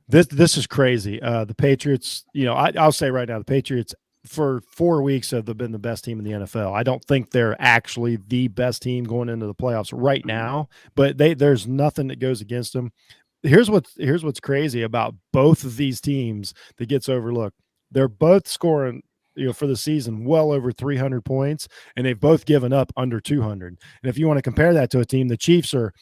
This is crazy. The Patriots, I'll say right now, the Patriots for 4 weeks have been the best team in the NFL. I don't think they're actually the best team going into the playoffs right now, but there's nothing that goes against them. Here's what's crazy about both of these teams that gets overlooked. They're both scoring, for the season well over 300 points, and they've both given up under 200. And if you want to compare that to a team, the Chiefs are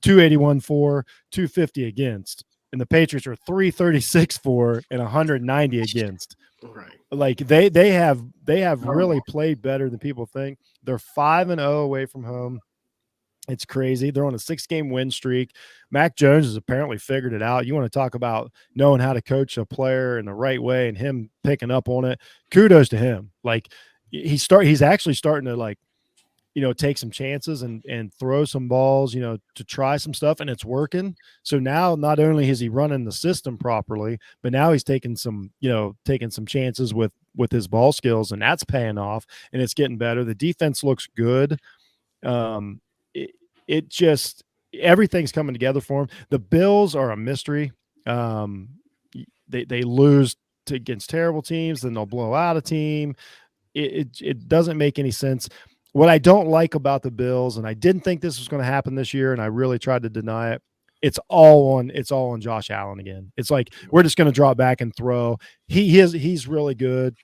281 for, 250 against, and the Patriots are 336 for and 190 against. Right. Like they have really played better than people think. They're 5-0 away from home. It's crazy. They're on a 6-game win streak. Mac Jones has apparently figured it out. You want to talk about knowing how to coach a player in the right way and him picking up on it. Kudos to him. Like he's actually starting to take some chances and throw some balls, to try some stuff, and it's working. So now not only is he running the system properly, but now he's taking some chances with his ball skills, and that's paying off, and it's getting better. The defense looks good. It just everything's coming together for him. The Bills are a mystery. They lose against terrible teams, then they'll blow out a team. It doesn't make any sense. What I don't like about the Bills, and I didn't think this was going to happen this year, and I really tried to deny it. It's all on Josh Allen again. It's like we're just going to drop back and throw. He's really good,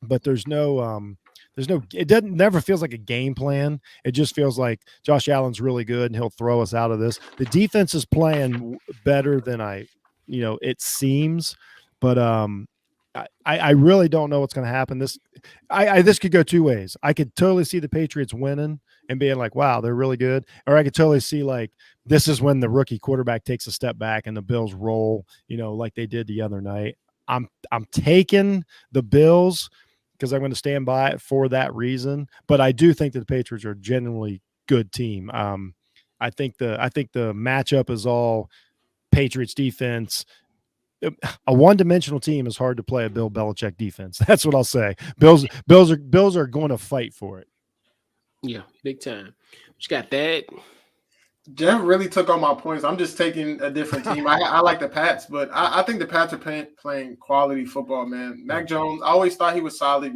but there's no it never feels like a game plan. It just feels like Josh Allen's really good and he'll throw us out of this. The defense is playing better than it seems, but I really don't know what's going to happen. This could go two ways. I could totally see the Patriots winning and being like, wow, they're really good. Or I could totally see this is when the rookie quarterback takes a step back and the Bills roll, like they did the other night. I'm taking the Bills because I'm going to stand by it for that reason. But I do think that the Patriots are a genuinely good team. I think the matchup is all Patriots defense. A one-dimensional team is hard to play a Bill Belichick defense. That's what I'll say. Bills are going to fight for it. Yeah, big time. You got that. Jeff really took all my points. I'm just taking a different team. I like the Pats, but I think the Pats are playing quality football, man. Mac Jones, I always thought he was solid,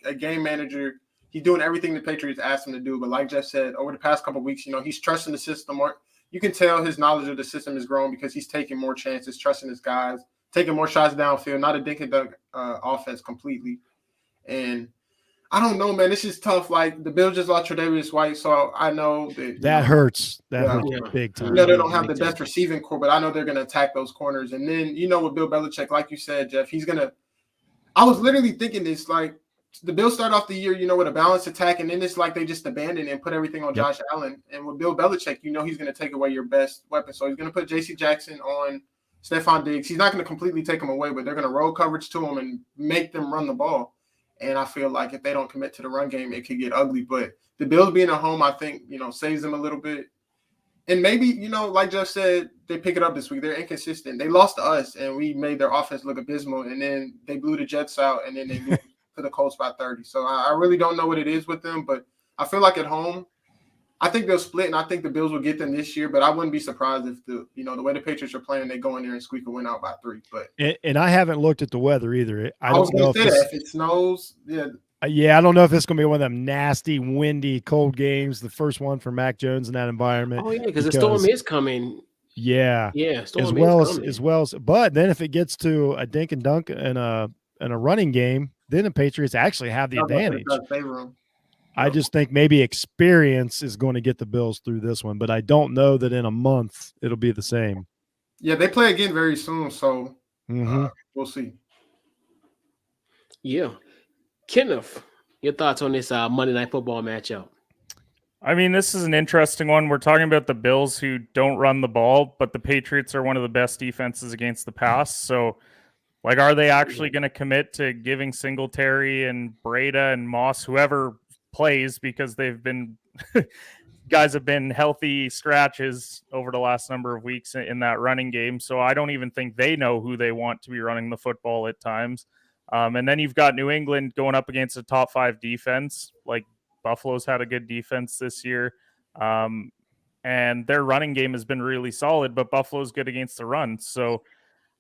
a game manager. He's doing everything the Patriots asked him to do. But like Jeff said, over the past couple of weeks, he's trusting the system more. You can tell his knowledge of the system is growing because he's taking more chances, trusting his guys, taking more shots downfield, not a dink and dunk offense completely. And I don't know, man. This is tough. Like the Bills just lost Tre'Davious White, so I know that hurts. That hurts big time. They don't have the best receiving core, but I know they're going to attack those corners. And then with Bill Belichick, like you said, Jeff, he's going to. I was literally thinking this, like the Bills start off the year, with a balanced attack, and then it's like they just abandon and put everything on Josh Allen. And with Bill Belichick, he's going to take away your best weapon. So he's going to put J.C. Jackson on Stephon Diggs. He's not going to completely take them away, but they're going to roll coverage to him and make them run the ball. And I feel like if they don't commit to the run game, it could get ugly. But the Bills being at home, I think, saves them a little bit. And maybe, like Jeff said, they pick it up this week. They're inconsistent. They lost to us, and we made their offense look abysmal. And then they blew the Jets out, and then they moved to the Colts by 30. So I really don't know what it is with them. But I feel like at home, I think they'll split, and I think the Bills will get them this year. But I wouldn't be surprised if the way the Patriots are playing, they go in there and squeak a win out by 3. But and I haven't looked at the weather either. I was going to say that if it snows, yeah, I don't know if it's going to be one of them nasty, windy, cold games. The first one for Mac Jones in that environment. Oh yeah, because the storm is coming. Yeah, storm as well as. But then if it gets to a dink and dunk and a running game, then the Patriots actually have the advantage. I just think maybe experience is going to get the Bills through this one, but I don't know that in a month it'll be the same. Yeah, they play again very soon, so we'll see. Yeah. Kenneth, your thoughts on this Monday Night Football matchup? I mean, this is an interesting one. We're talking about the Bills who don't run the ball, but the Patriots are one of the best defenses against the pass. So Like, are they actually going to commit to giving Singletary and Breda and Moss, whoever plays, because they've been guys have been healthy scratches over the last number of weeks in that running game. So I don't even think they know who they want to be running the football at times. And then you've got New England going up against a top 5 defense. Like, Buffalo's had a good defense this year. And their running game has been really solid, but Buffalo's good against the run. So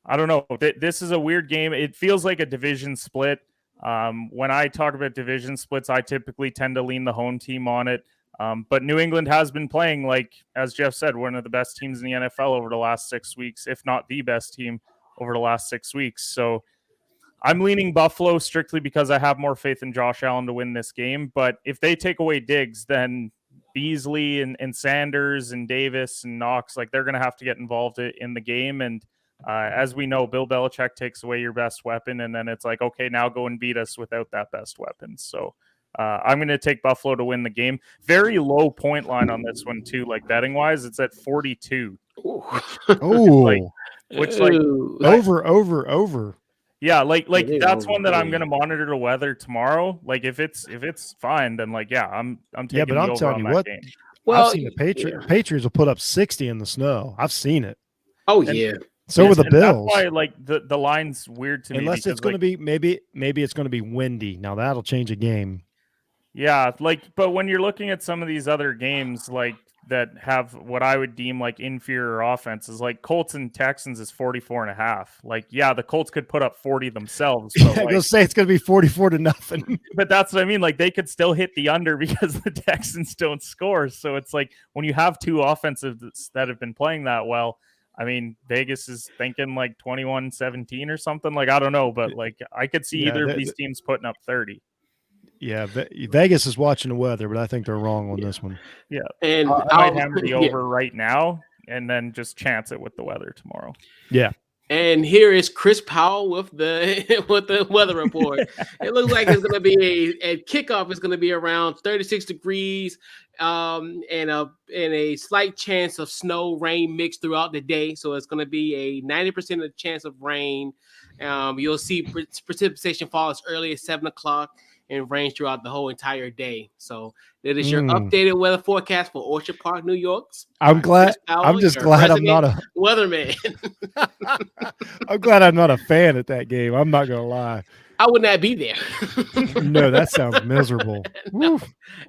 I don't know. This is a weird game. It feels like a division split. When I talk about division splits, I typically tend to lean the home team on it. But New England has been playing, like, as Jeff said, one of the best teams in the NFL over the last 6 weeks, if not the best team over the last 6 weeks. So I'm leaning Buffalo strictly because I have more faith in Josh Allen to win this game. But if they take away Diggs, then Beasley and Sanders and Davis and Knox, like, they're going to have to get involved in the game. And as we know, Bill Belichick takes away your best weapon, and then it's like, okay, now go and beat us without that best weapon. So I'm going to take Buffalo to win the game. Very low point line on this one too, like betting wise, it's at 42. Oh, which over. Yeah, like that's one that I'm going to monitor the weather tomorrow. Like, if it's fine, then like, yeah, I'm taking. Yeah, but I'm telling you what, game. Well, I've seen the Patriots will put up 60 in the snow. I've seen it. Oh yeah. So with the Bills. That's why, like, the line's weird to me. Unless it's going to be maybe it's going to be windy. Now that'll change a game. Yeah, like, but when you're looking at some of these other games, like, that have what I would deem like inferior offenses, like Colts and Texans is 44.5. Like, yeah, the Colts could put up 40 themselves. But yeah, go say it's going to be 44-0. But that's what I mean. Like, they could still hit the under because the Texans don't score. So it's like, when you have two offensives that have been playing that well, I mean, Vegas is thinking like 21-17 or something. Like, I don't know, but like, I could see either of these teams putting up 30. Yeah, Vegas is watching the weather, but I think they're wrong on this one. Yeah, and I might hammer the over right now, and then just chance it with the weather tomorrow. Yeah. And here is Chris Powell with the weather report. It looks like it's going to be a kickoff is going to be around 36 degrees, and a slight chance of snow, rain mixed throughout the day. So it's going to be a 90% of chance of rain. You'll see precipitation fall as early as 7 o'clock. And rain throughout the whole entire day. So that is your updated weather forecast for Orchard Park, New York. I'm glad. I'm just glad I'm not a weatherman. I'm glad I'm not a fan at that game. I'm not gonna lie. I would not be there. No, that sounds miserable. No,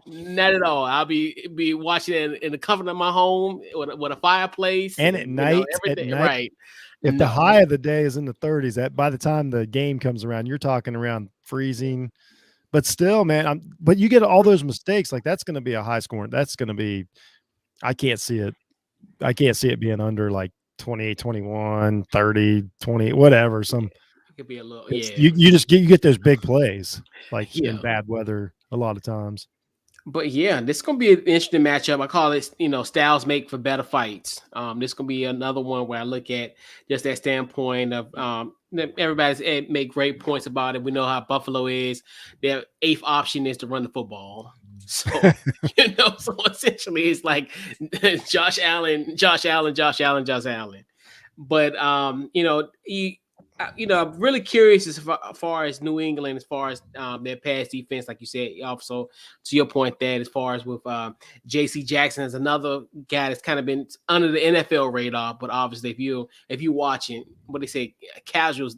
not at all. I'll be watching it in the comfort of my home with a fireplace and at night. Right. If the high of the day is in the 30s, that by the time the game comes around, you're talking around freezing. But still, man, but you get all those mistakes. Like, that's going to be a high score. That's going to be, I can't see it. I can't see it being under like 28, 21, 30, 20, whatever. It could be a little, You get those big plays like in bad weather a lot of times. But yeah, this is going to be an interesting matchup. I call it, styles make for better fights. This is going to be another one where I look at just that standpoint of everybody's make great points about it. We know how Buffalo is. Their eighth option is to run the football. So, so essentially it's like Josh Allen. But, I'm really curious as far as New England, as far as their pass defense, like you said. Also, to your point, that as far as with J.C. Jackson is another guy that's kind of been under the NFL radar, but obviously, if you watching, what they say, casuals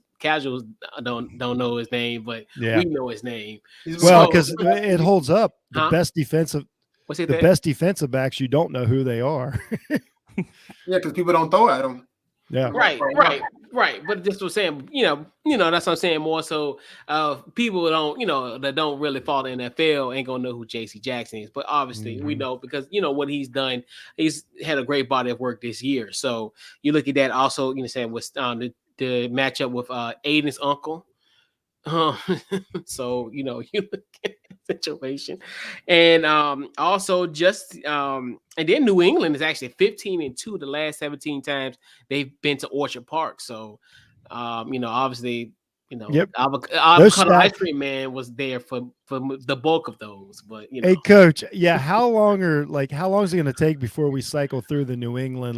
don't know his name, but we know his name. Well, because it holds up. The best defensive, best defensive backs, you don't know who they are. Yeah, because people don't throw at them. Yeah. Right. But this was saying, that's what I'm saying. More so, people that don't really follow the NFL ain't gonna know who J.C. Jackson is. But obviously, we know because what he's done. He's had a great body of work this year. So you look at that. Also, saying with the matchup with Aiden's uncle. So you look at the situation, and also just and then New England is actually 15-2 the last 17 times they've been to Orchard Park. So obviously avocado ice cream man was there for the bulk of those. But hey coach, how long is it going to take before we cycle through the New England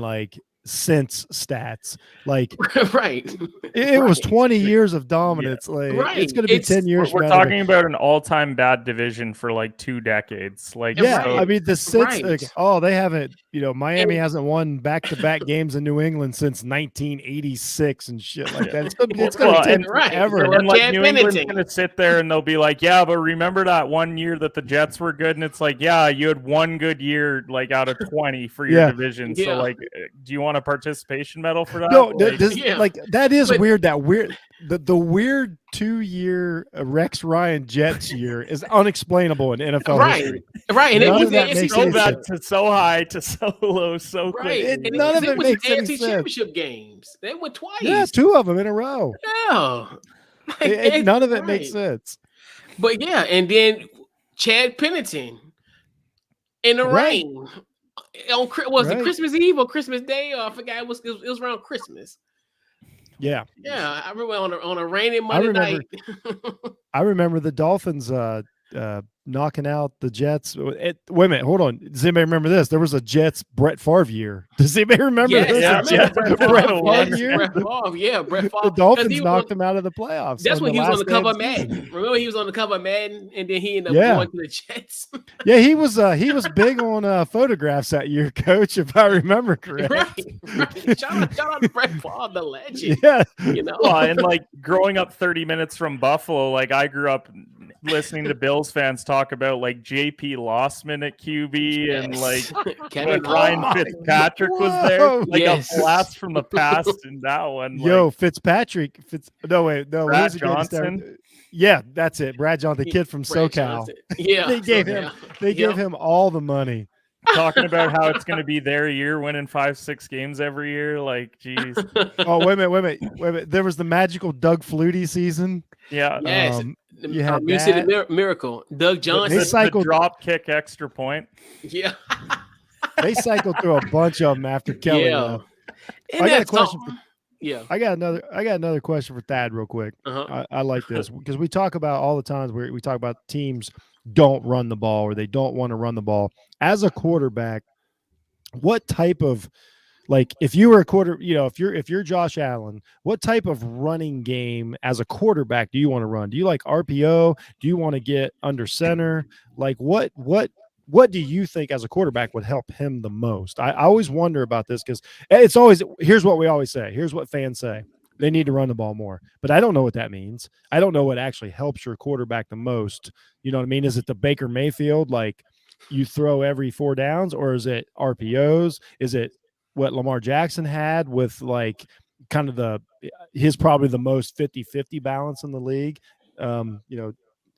since stats. Like right. it was 20 years of dominance. Like Right. it's going to be 10 years. We're talking about an all-time bad division for like 2 decades. Like, yeah, Right. I mean the since Right. they haven't. Miami And- hasn't won back-to-back games in New England since 1986 and shit like that. It's gonna Well, take and- forever. Well, and like Chad New England's Pennington. gonna sit there and they'll be like, yeah, but remember that one year that the Jets were good, and it's like, yeah, you had one good year like out of 20 for your Yeah. division. Yeah. So like, do you want a participation medal for that? No, Like, Yeah. like that is But- weird. That weird, the weird 2-year Rex Ryan Jets year is unexplainable in NFL Right. history. Right. And None it was of that the makes NC any so Championship. bad to so high to so low so quick. Right. It- And none of it was makes the any AFC sense. Championship games. They went twice. Yeah, 2 of them in a row. Yeah. Like, None of it makes right. sense. But yeah, and then Chad Pennington in the Right. rain on was it Right. Christmas Eve or Christmas Day? Or I forgot. It was around Christmas. Yeah, Yeah, I remember on a rainy Monday remember- night. I remember the Dolphins knocking out the Jets. Wait a minute, hold on. Does anybody remember this? There was a Jets Brett Favre year. Does anybody remember Yes, this? I Yeah, A remember Jets Brett Brett Favre Favre was. year? Brett Favre, yeah, Brett Favre. The 'Cause Dolphins he was knocked on- him out of the playoffs. That's on when the he was on last the cover of day season. Madden. Remember, he was on the cover of Madden, and then he ended up Yeah. going to the Jets. Yeah, he was big on photographs that year, Coach, if I remember correct. right. Shout out to Brett Favre, the legend. Yeah, You know, Well, and like growing up 30 minutes from Buffalo, like I grew up listening to Bills fans talk about like JP Lossman at QB and like Kevin when Ryan Oh, Fitzpatrick was whoa. there, like Yes. a blast from the past in that one. Yo, like, Fitzpatrick. No, Brad who's the guy that started- Johnson? Yeah, that's it. Brad Johnson, the kid from Brad SoCal. Johnson. Yeah, They gave so, him- yeah. They Yeah. gave him all the money. talking about how it's going to be their year, winning 5-6 games every year. Like, geez, Oh, wait a minute. There was the magical Doug Flutie season. yeah. Yes, you had you see that. the miracle, Doug Johnson. The cycled- drop kick extra point. Yeah, They cycled through a bunch of them after Kelly. yeah. left. Isn't I got a that question something? Yeah. I got another question for Thad real quick. Uh-huh. I like this because we talk about all the times where we talk about teams don't run the ball or they don't want to run the ball. As a quarterback, what type of, like, if you were a if you're Josh Allen, what type of running game as a quarterback do you want to run? Do you like RPO? Do you want to get under center? Like what do you think as a quarterback would help him the most? I always wonder about this because it's always, here's what we always say. Here's what fans say. They need to run the ball more, but I don't know what that means. I don't know what actually helps your quarterback the most. You know what I mean? Is it the Baker Mayfield, like you throw every 4 downs, or is it RPOs? Is it what Lamar Jackson had with like kind of his probably the most 50-50 balance in the league?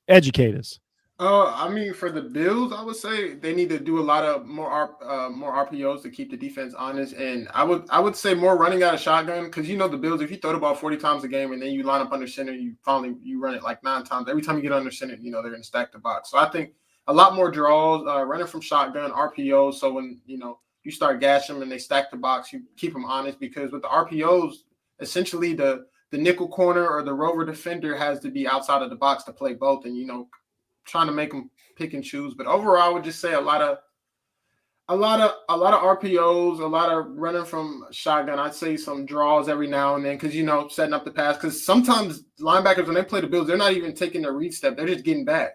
Educate us. I mean, for the Bills, I would say they need to do a lot of more RPOs to keep the defense honest, and I would say more running out of shotgun because the Bills, if you throw the ball 40 times a game and then you line up under center, you run it like 9 times. Every time you get under center, they're going to stack the box. So I think a lot more draws, running from shotgun, RPOs. So when you start gashing them and they stack the box, you keep them honest because with the RPOs, essentially the nickel corner or the rover defender has to be outside of the box to play both, and trying to make them pick and choose. But overall, I would just say a lot of RPOs, a lot of running from shotgun. I'd say some draws every now and then because setting up the pass. Because sometimes linebackers, when they play the Bills, they're not even taking a read step; they're just getting back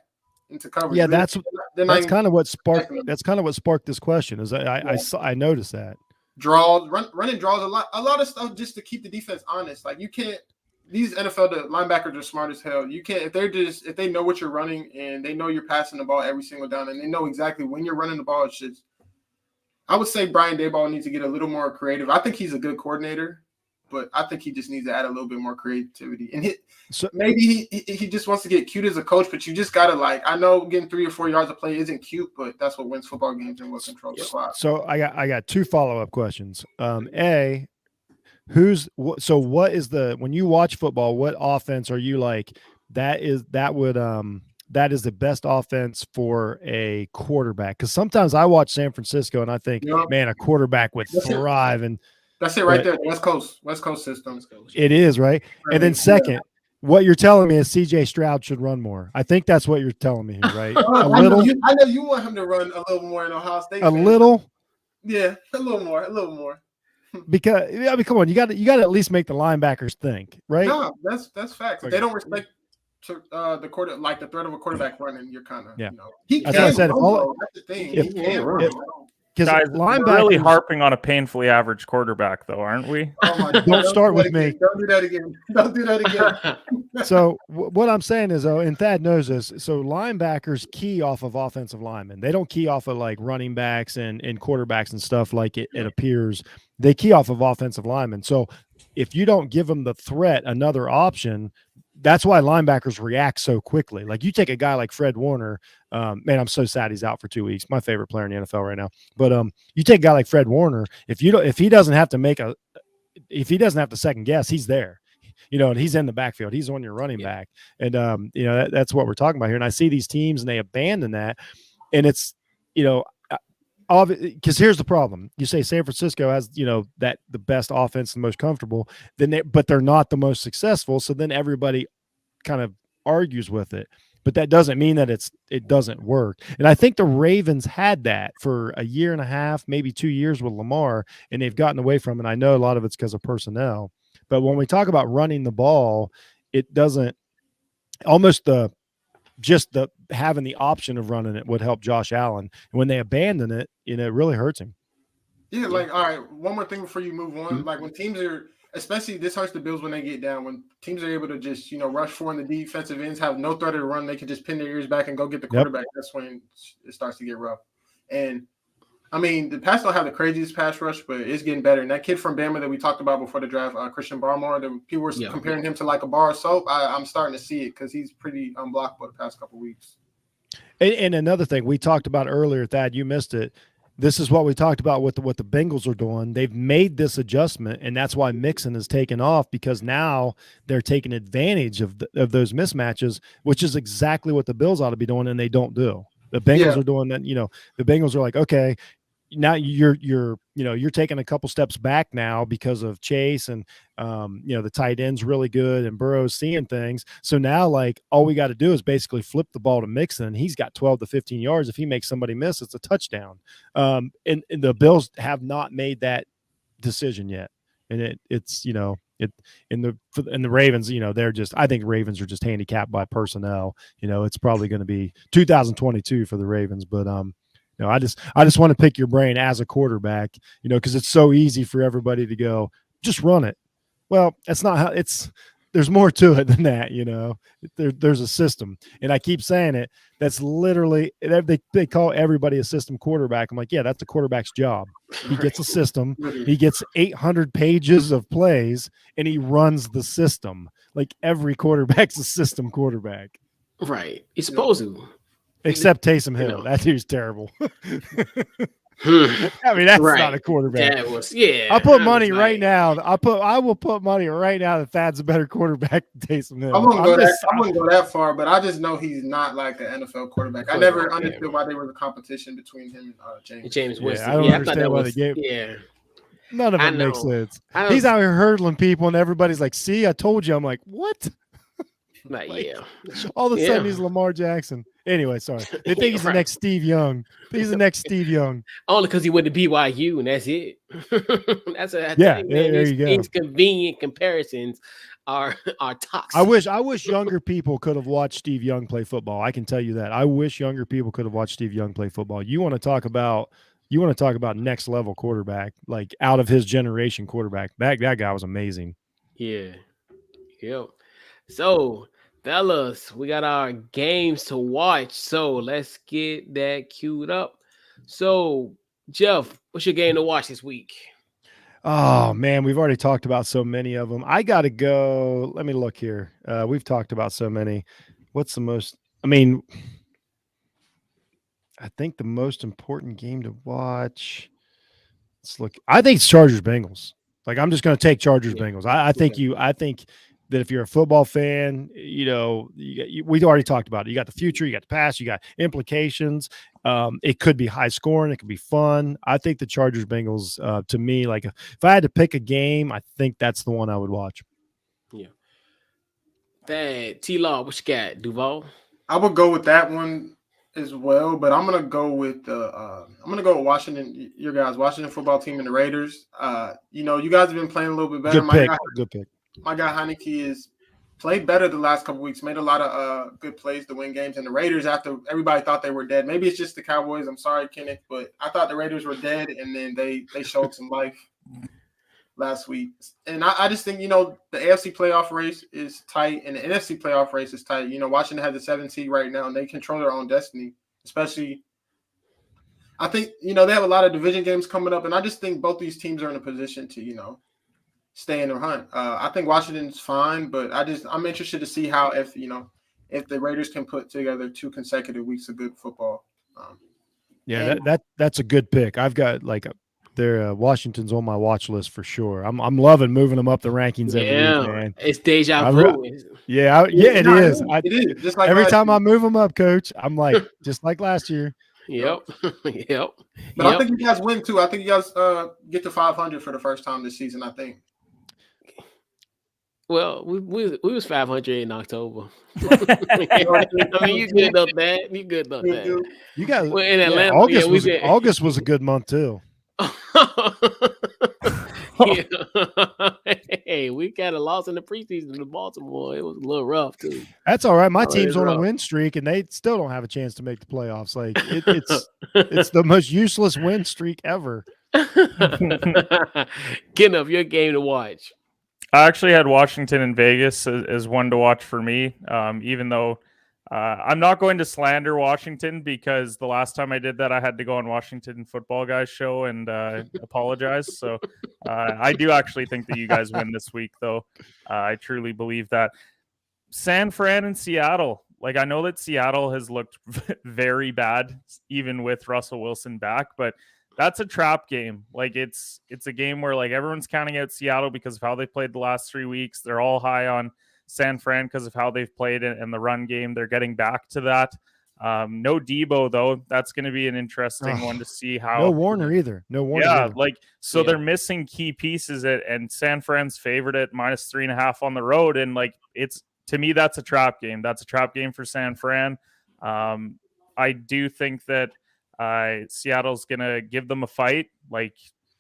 into coverage. Yeah, They're not even kind of what sparked. That's kind of what sparked this question. Is I noticed that draws, running draws, a lot of stuff just to keep the defense honest. Like you can't. These NFL linebackers are smart as hell. You can't if they know what you're running and they know you're passing the ball every single down and they know exactly when you're running the ball. It's just, I would say Brian Daboll needs to get a little more creative. I think he's a good coordinator, but I think he just needs to add a little bit more creativity. And maybe he just wants to get cute as a coach, but you just gotta I know getting 3 or 4 yards of play isn't cute, but that's what wins football games and what controls the clock. So I got 2 follow-up questions. What is when you watch football, what offense are you like that is the best offense for a quarterback? Because sometimes I watch San Francisco and I think, man, a quarterback would thrive. And that's it right there. West Coast system. It is, right? And then second, what you're telling me is CJ Stroud should run more. I think that's what you're telling me here, right? I know you want him to run a little more in Ohio State. Little? Yeah, a little more. Because I mean, come on, you got to at least make the linebackers think, right? No, that's facts. If Okay. they don't respect the quarter, like the threat of a quarterback running, you're kind of, Yeah. He That's what I can said. run, though. That's the thing. He can run. Because Guys, we're really harping on a painfully average quarterback, though, aren't we? Oh my God. Don't start with me. Don't do that again. Don't do that again. So what I'm saying is, though, and Thad knows this, so linebackers key off of offensive linemen. They don't key off of like running backs and quarterbacks and stuff like it appears. They key off of offensive linemen. So if you don't give them the threat, another option, that's why linebackers react so quickly. Like you take a guy like Fred Warner, man, I'm so sad he's out for 2 weeks. My favorite player in the NFL right now. But you take a guy like Fred Warner, if he doesn't have to second guess, he's there. And he's in the backfield. He's on your running back. And that's what we're talking about here. And I see these teams and they abandon that. And it's, because here's the problem. You say San Francisco has, that the best offense, the most comfortable, but they're not the most successful. So then everybody kind of argues with it. But that doesn't mean that it doesn't work. And I think the Ravens had that for a year and a half, maybe 2 years with Lamar, and they've gotten away from it. I know a lot of it's because of personnel. But when we talk about running the ball, it doesn't almost having the option of running it would help Josh Allen. And when they abandon it, it really hurts him. Yeah, like, all right, one more thing before you move on. Mm-hmm. Like when teams are, especially this hurts the Bills when they get down, when teams are able to just, rush for and the defensive ends have no threat to run, they can just pin their ears back and go get the quarterback. Yep. That's when it starts to get rough. And I mean, the Pats don't have the craziest pass rush, but it's getting better. And that kid from Bama that we talked about before the draft, Christian Barmore, people were comparing him to like a bar of soap. I'm starting to see it because he's pretty unblockable the past couple of weeks. And another thing we talked about earlier, Thad, you missed it. This is what we talked about with what the Bengals are doing. They've made this adjustment, and that's why Mixon has taken off, because now they're taking advantage of those mismatches, which is exactly what the Bills ought to be doing, and they don't do. The Bengals are doing that. The Bengals are like, okay, now you're taking a couple steps back now because of Chase and the tight end's really good and Burrow's seeing things. So now like all we got to do is basically flip the ball to Mixon, and he's got 12 to 15 yards. If he makes somebody miss, it's a touchdown. And the Bills have not made that decision yet. And it's the Ravens, I think Ravens are just handicapped by personnel. It's probably going to be 2022 for the Ravens, but I just want to pick your brain as a quarterback, because it's so easy for everybody to go, just run it. Well, that's not how there's more to it than that. There's a system, and I keep saying it. That's literally, they call everybody a system quarterback. I'm like, yeah, that's the quarterback's job. He gets a system. He gets 800 pages of plays, and he runs the system. Like every quarterback's a system quarterback. Right. He's supposed to. Except Taysom Hill. That dude's terrible. I mean, that's not a quarterback. That was, I put money right now. I will put money right now that Thad's a better quarterback than Taysom Hill. I wouldn't go that far, but I just know he's not like an NFL quarterback. I never understood why there was a competition between him and James Winston. I don't understand why they gave. Yeah. None of it makes sense. He's out here hurdling people, and everybody's like, "See, I told you." I'm like, "What?" All of a sudden, he's Lamar Jackson. Anyway, sorry. They think he's the next Steve Young. He's the next Steve Young. Only because he went to BYU, and that's it. That's a thing, man. There you go. These convenient comparisons are toxic. I wish younger people could have watched Steve Young play football. I can tell you that. I wish younger people could have watched Steve Young play football. You want to talk about next level quarterback, like out of his generation quarterback. That guy was amazing. Yeah. Yep. So, fellas, we got our games to watch. So let's get that queued up. So, Jeff, what's your game to watch this week? Oh, man, we've already talked about so many of them. I got to go. Let me look here. We've talked about so many. What's the most? I mean, I think the most important game to watch. Let's look. I think it's Chargers Bengals. Like, I'm just going to take Chargers Bengals. I think that if you're a football fan, we already talked about it. You got the future, you got the past, you got implications. It could be high scoring, it could be fun. I think the Chargers Bengals, to me, like if I had to pick a game, I think that's the one I would watch. Yeah. That T-Law, what you got, Duval? I would go with that one. as well, but I'm gonna go with Washington. Your guys, Washington football team and the Raiders. You guys have been playing a little bit better. Good pick. My guy Heineke is played better the last couple weeks. Made a lot of good plays to win games. And the Raiders, after everybody thought they were dead, maybe it's just the Cowboys. I'm sorry, Kenneth, but I thought the Raiders were dead, and then they showed some life last week. And I just think, the AFC playoff race is tight and the NFC playoff race is tight. Washington has the 7th seed right now and they control their own destiny, especially I think, they have a lot of division games coming up. And I just think both these teams are in a position to, stay in the hunt. I think Washington's fine, but I'm interested to see how if the Raiders can put together 2 consecutive weeks of good football. That's a good pick. I've got Washington's on my watch list for sure. I'm loving moving them up the rankings every week, man. It's deja vu. It is. It is. Just like every time I move them up, Coach, I'm like, just like last year. Yep. But I think you guys win too. I think you guys get to 500 for the first time this season, I think. Well, we was 500 in October. I mean, you good up that. You guys, in Atlanta, August was a good month too. Hey, we got a loss in the preseason to Baltimore. It was a little rough too. That's all right. My team's on a win streak, and they still don't have a chance to make the playoffs. Like it's the most useless win streak ever. Kenneth, your game to watch. I actually had Washington and Vegas as one to watch for me, even though I'm not going to slander Washington because the last time I did that, I had to go on Washington Football Guys show and apologize. So I do actually think that you guys win this week, though. I truly believe that. San Fran and Seattle. Like, I know that Seattle has looked very bad, even with Russell Wilson back, but that's a trap game. Like, it's a game where, like, everyone's counting out Seattle because of how they played the last 3 weeks. They're all high on San Fran because of how they've played in the run game. They're getting back to that. No Debo, though. That's going to be an interesting one to see how. No Warner either. Either. They're missing key pieces and San Fran's favored at -3.5 on the road. And, like, to me, that's a trap game. That's a trap game for San Fran. I do think that Seattle's going to give them a fight. Like,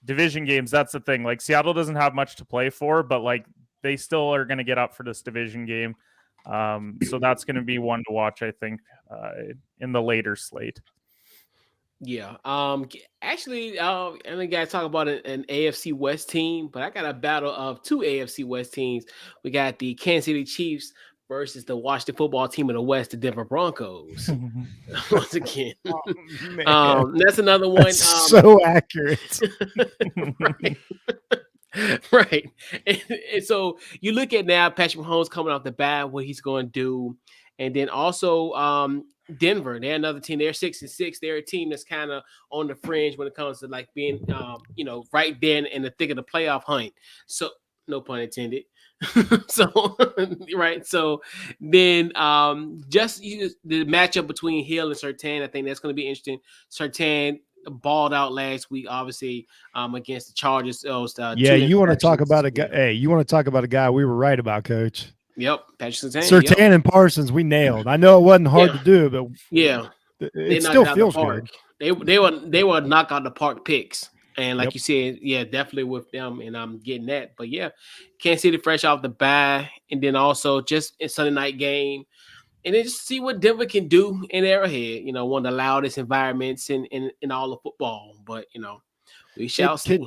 division games, that's the thing. Like, Seattle doesn't have much to play for, but, like, they still are going to get up for this division game. So that's going to be one to watch, I think, in the later slate. Yeah. Actually, I think I talk about an AFC West team, but I got a battle of 2 AFC West teams. We got the Kansas City Chiefs versus the Washington football team in the West, the Denver Broncos. Once again. That's another one. That's so accurate. Right. Right. And so you look at now Patrick Mahomes coming off the bat, what he's going to do. And then also Denver, they're another team. They're 6-6. They're a team that's kind of on the fringe when it comes to like being, right there in the thick of the playoff hunt. So no pun intended. So right. So then the matchup between Hill and Surtain, I think that's going to be interesting. Surtain balled out last week, obviously, against the Chargers. You want to talk about a guy? Hey, you want to talk about a guy we were right about, Coach? Yep, Patrick Surtain and Parsons, we nailed. I know it wasn't hard to do, but it still feels good. They were knock out the park picks, and like you said, definitely with them, and I'm getting that. But Kansas City fresh off the bye, and then also just a Sunday night game. And then just see what Denver can do in Arrowhead, one of the loudest environments in all of football. But, we shall see.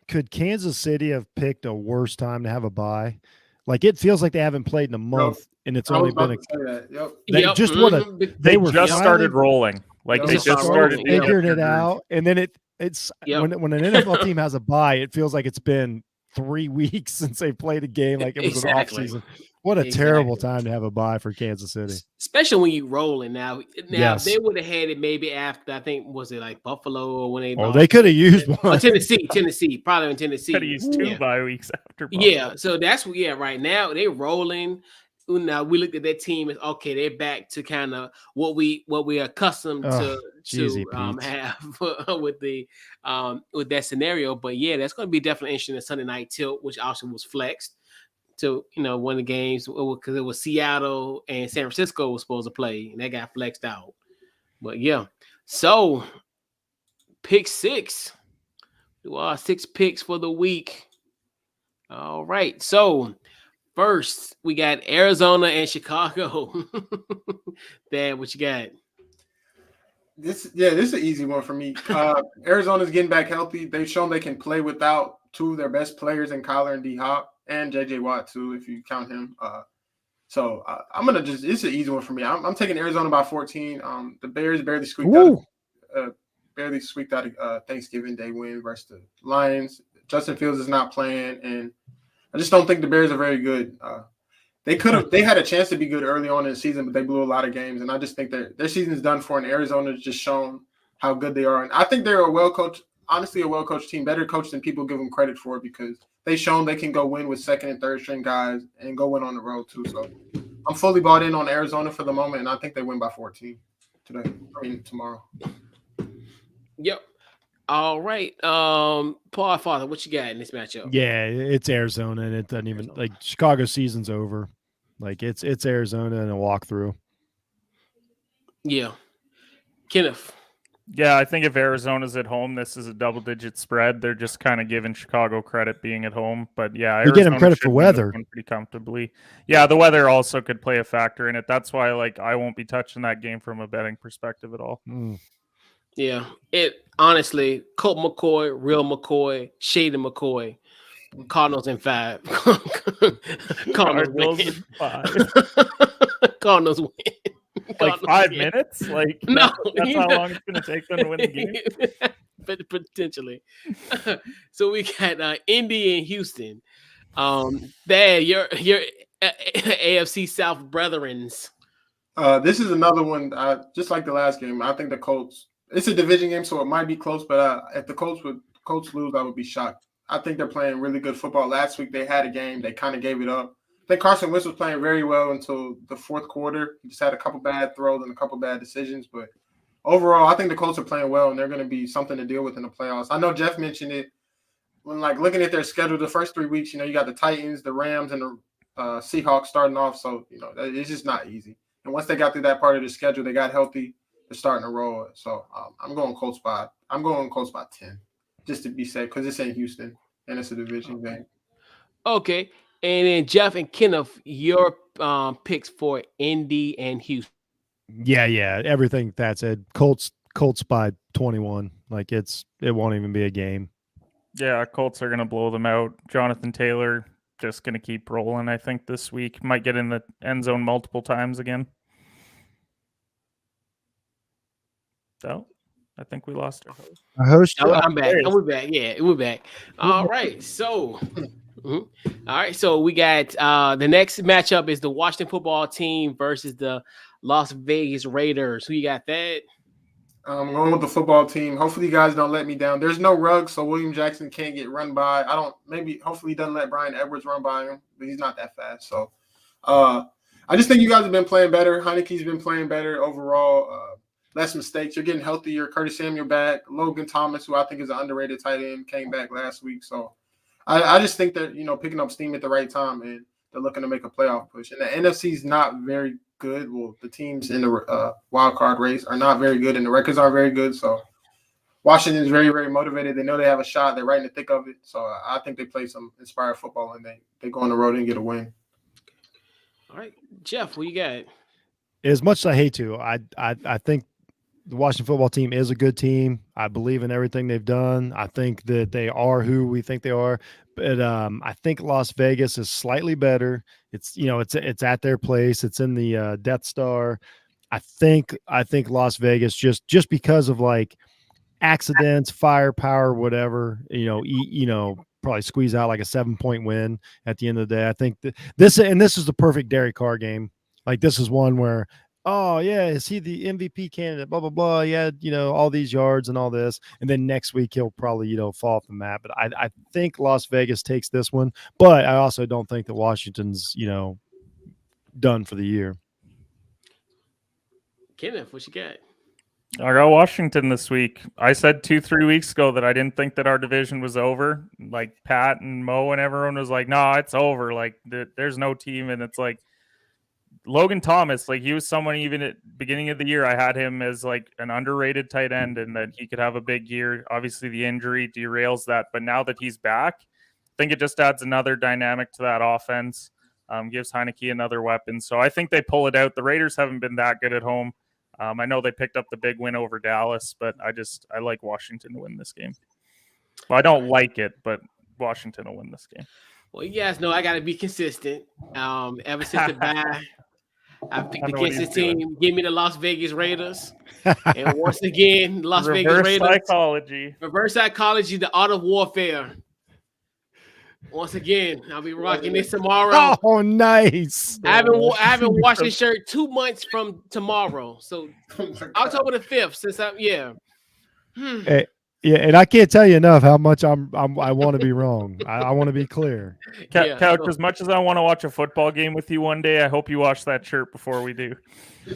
Could Kansas City have picked a worse time to have a bye? Like, it feels like they haven't played in a month, and it's only been they just started rolling. Like, they just started figuring it out. And then it's when an NFL team has a bye, it feels like it's been 3 weeks since they played a game like it was an off season. What a terrible time to have a bye for Kansas City. Especially when you're rolling now. If they would have had it maybe after, I think, was it like Buffalo or when they they could have used one. Tennessee, probably in Tennessee. Could have used 2 bye weeks after Buffalo. Yeah, so that's right now they're rolling. Now we looked at that team as okay, they're back to kind of what we're accustomed to have with that scenario. But that's going to be definitely interesting. The Sunday night tilt, which also was flexed to one of the games because it was Seattle and San Francisco was supposed to play, and that got flexed out. But yeah, so pick six. Do our 6 picks for the week. All right. So first we got Arizona and Chicago. Dad, what you got? This is an easy one for me. Arizona's getting back healthy. They've shown they can play without two of their best players in Kyler and D Hop and JJ Watt too, if you count him. So I'm gonna just. It's an easy one for me. I'm taking Arizona by 14. The Bears barely squeaked out a Thanksgiving Day win versus the Lions. Justin Fields is not playing, and I just don't think the Bears are very good. They had a chance to be good early on in the season, but they blew a lot of games, and I just think that their season's done for. And Arizona's just shown how good they are, and I think they're a well-coached team, better coached than people give them credit for, because they've shown they can go win with second and third string guys and go win on the road too. So I'm fully bought in on Arizona for the moment, and I think they win by 14 tomorrow. Yep. All right. Paul Father, what you got in this matchup? Yeah, it's Arizona, and it doesn't even like Chicago season's over. Like it's Arizona and a walkthrough. Yeah. Kenneth. Yeah, I think if Arizona's at home, this is a double-digit spread. They're just kind of giving Chicago credit being at home. But yeah, you get them credit for weather pretty comfortably. Yeah, the weather also could play a factor in it. That's why I won't be touching that game from a betting perspective at all. Yeah, it honestly, Colt McCoy, real McCoy, Shady McCoy, Cardinals in 5. Cardinals win. In 5. Cardinals win. Like 5 minutes? Like no, that's how long it's going to take them to win the game. But potentially. So we got Indy and Houston. There, your AFC South brethrens. This is another one. Just like the last game, I think the Colts. It's a division game, so it might be close. But if the Colts lose, I would be shocked. I think they're playing really good football. Last week they had a game, they kind of gave it up. I think Carson Wentz was playing very well until the fourth quarter. He just had a couple bad throws and a couple bad decisions. But overall, I think the Colts are playing well, and they're going to be something to deal with in the playoffs. I know Jeff mentioned it when looking at their schedule the first 3 weeks. You got the Titans, the Rams, and the Seahawks starting off. So it's just not easy. And once they got through that part of the schedule, they got healthy. They're starting to roll. So I'm going Colts by 10, just to be safe, because it's in Houston and it's a division game. Okay. And then Jeff and Kenneth, your picks for Indy and Houston. Yeah. Everything that said. Colts by 21. Like it won't even be a game. Yeah, Colts are gonna blow them out. Jonathan Taylor just gonna keep rolling. I think this week might get in the end zone multiple times again. So I think we lost our host. I'm back. We're back. Yeah, we're back. All right. So all right, so we got the next matchup is the Washington football team versus the Las Vegas Raiders. Who you got that? I'm going with the football team. Hopefully you guys don't let me down. There's no rug, so William Jackson can't get run by. Hopefully he doesn't let Brian Edwards run by him, but he's not that fast. So I just think you guys have been playing better. Heineke's been playing better overall. Less mistakes. You're getting healthier. Curtis Samuel back. Logan Thomas, who I think is an underrated tight end, came back last week. So I just think that, picking up steam at the right time, and they're looking to make a playoff push. And the NFC's not very good. Well, the teams in the wild card race are not very good, and the records aren't very good. So Washington's very, very motivated. They know they have a shot. They're right in the thick of it. So I think they play some inspired football, and they go on the road and get a win. All right, Jeff, what you got? As much as I hate to, I think the Washington football team is a good team. I believe in everything they've done. I think that they are who we think they are. But I think Las Vegas is slightly better. It's it's at their place. It's in the Death Star. I think Las Vegas just because of accidents, firepower, whatever. Probably squeeze out like a 7-point win at the end of the day. I think this is the perfect Derek Carr game. This is one where, oh yeah, is he the MVP candidate? Blah blah blah. Yeah, all these yards and all this, and then next week he'll probably fall off the map. But I think Las Vegas takes this one, but I also don't think that Washington's done for the year. Kenneth, what you got? I got Washington this week. I said 2-3 weeks ago that I didn't think that our division was over. Like Pat and Mo and everyone was like, "No, it's over. There's no team," and it's like Logan Thomas, like he was someone even at beginning of the year, I had him as like an underrated tight end and that he could have a big year. Obviously the injury derails that, but now that he's back, I think it just adds another dynamic to that offense, gives Heineke another weapon. So I think they pull it out. The Raiders haven't been that good at home. I know they picked up the big win over Dallas, but I like Washington to win this game. Well, I don't like it, but Washington will win this game. Well, you guys know I got to be consistent. Ever since the bye, I've picked against this team. Give me the Las Vegas Raiders. And once again, Las Vegas Raiders. Reverse psychology, the art of warfare. Once again, I'll be rocking this tomorrow. Oh, nice. I haven't washed this shirt 2 months from tomorrow. So October the 5th, since Hey, yeah, and I can't tell you enough how much I want to be wrong. I want to be clear. Couch, as much as I want to watch a football game with you one day, I hope you wash that shirt before we do.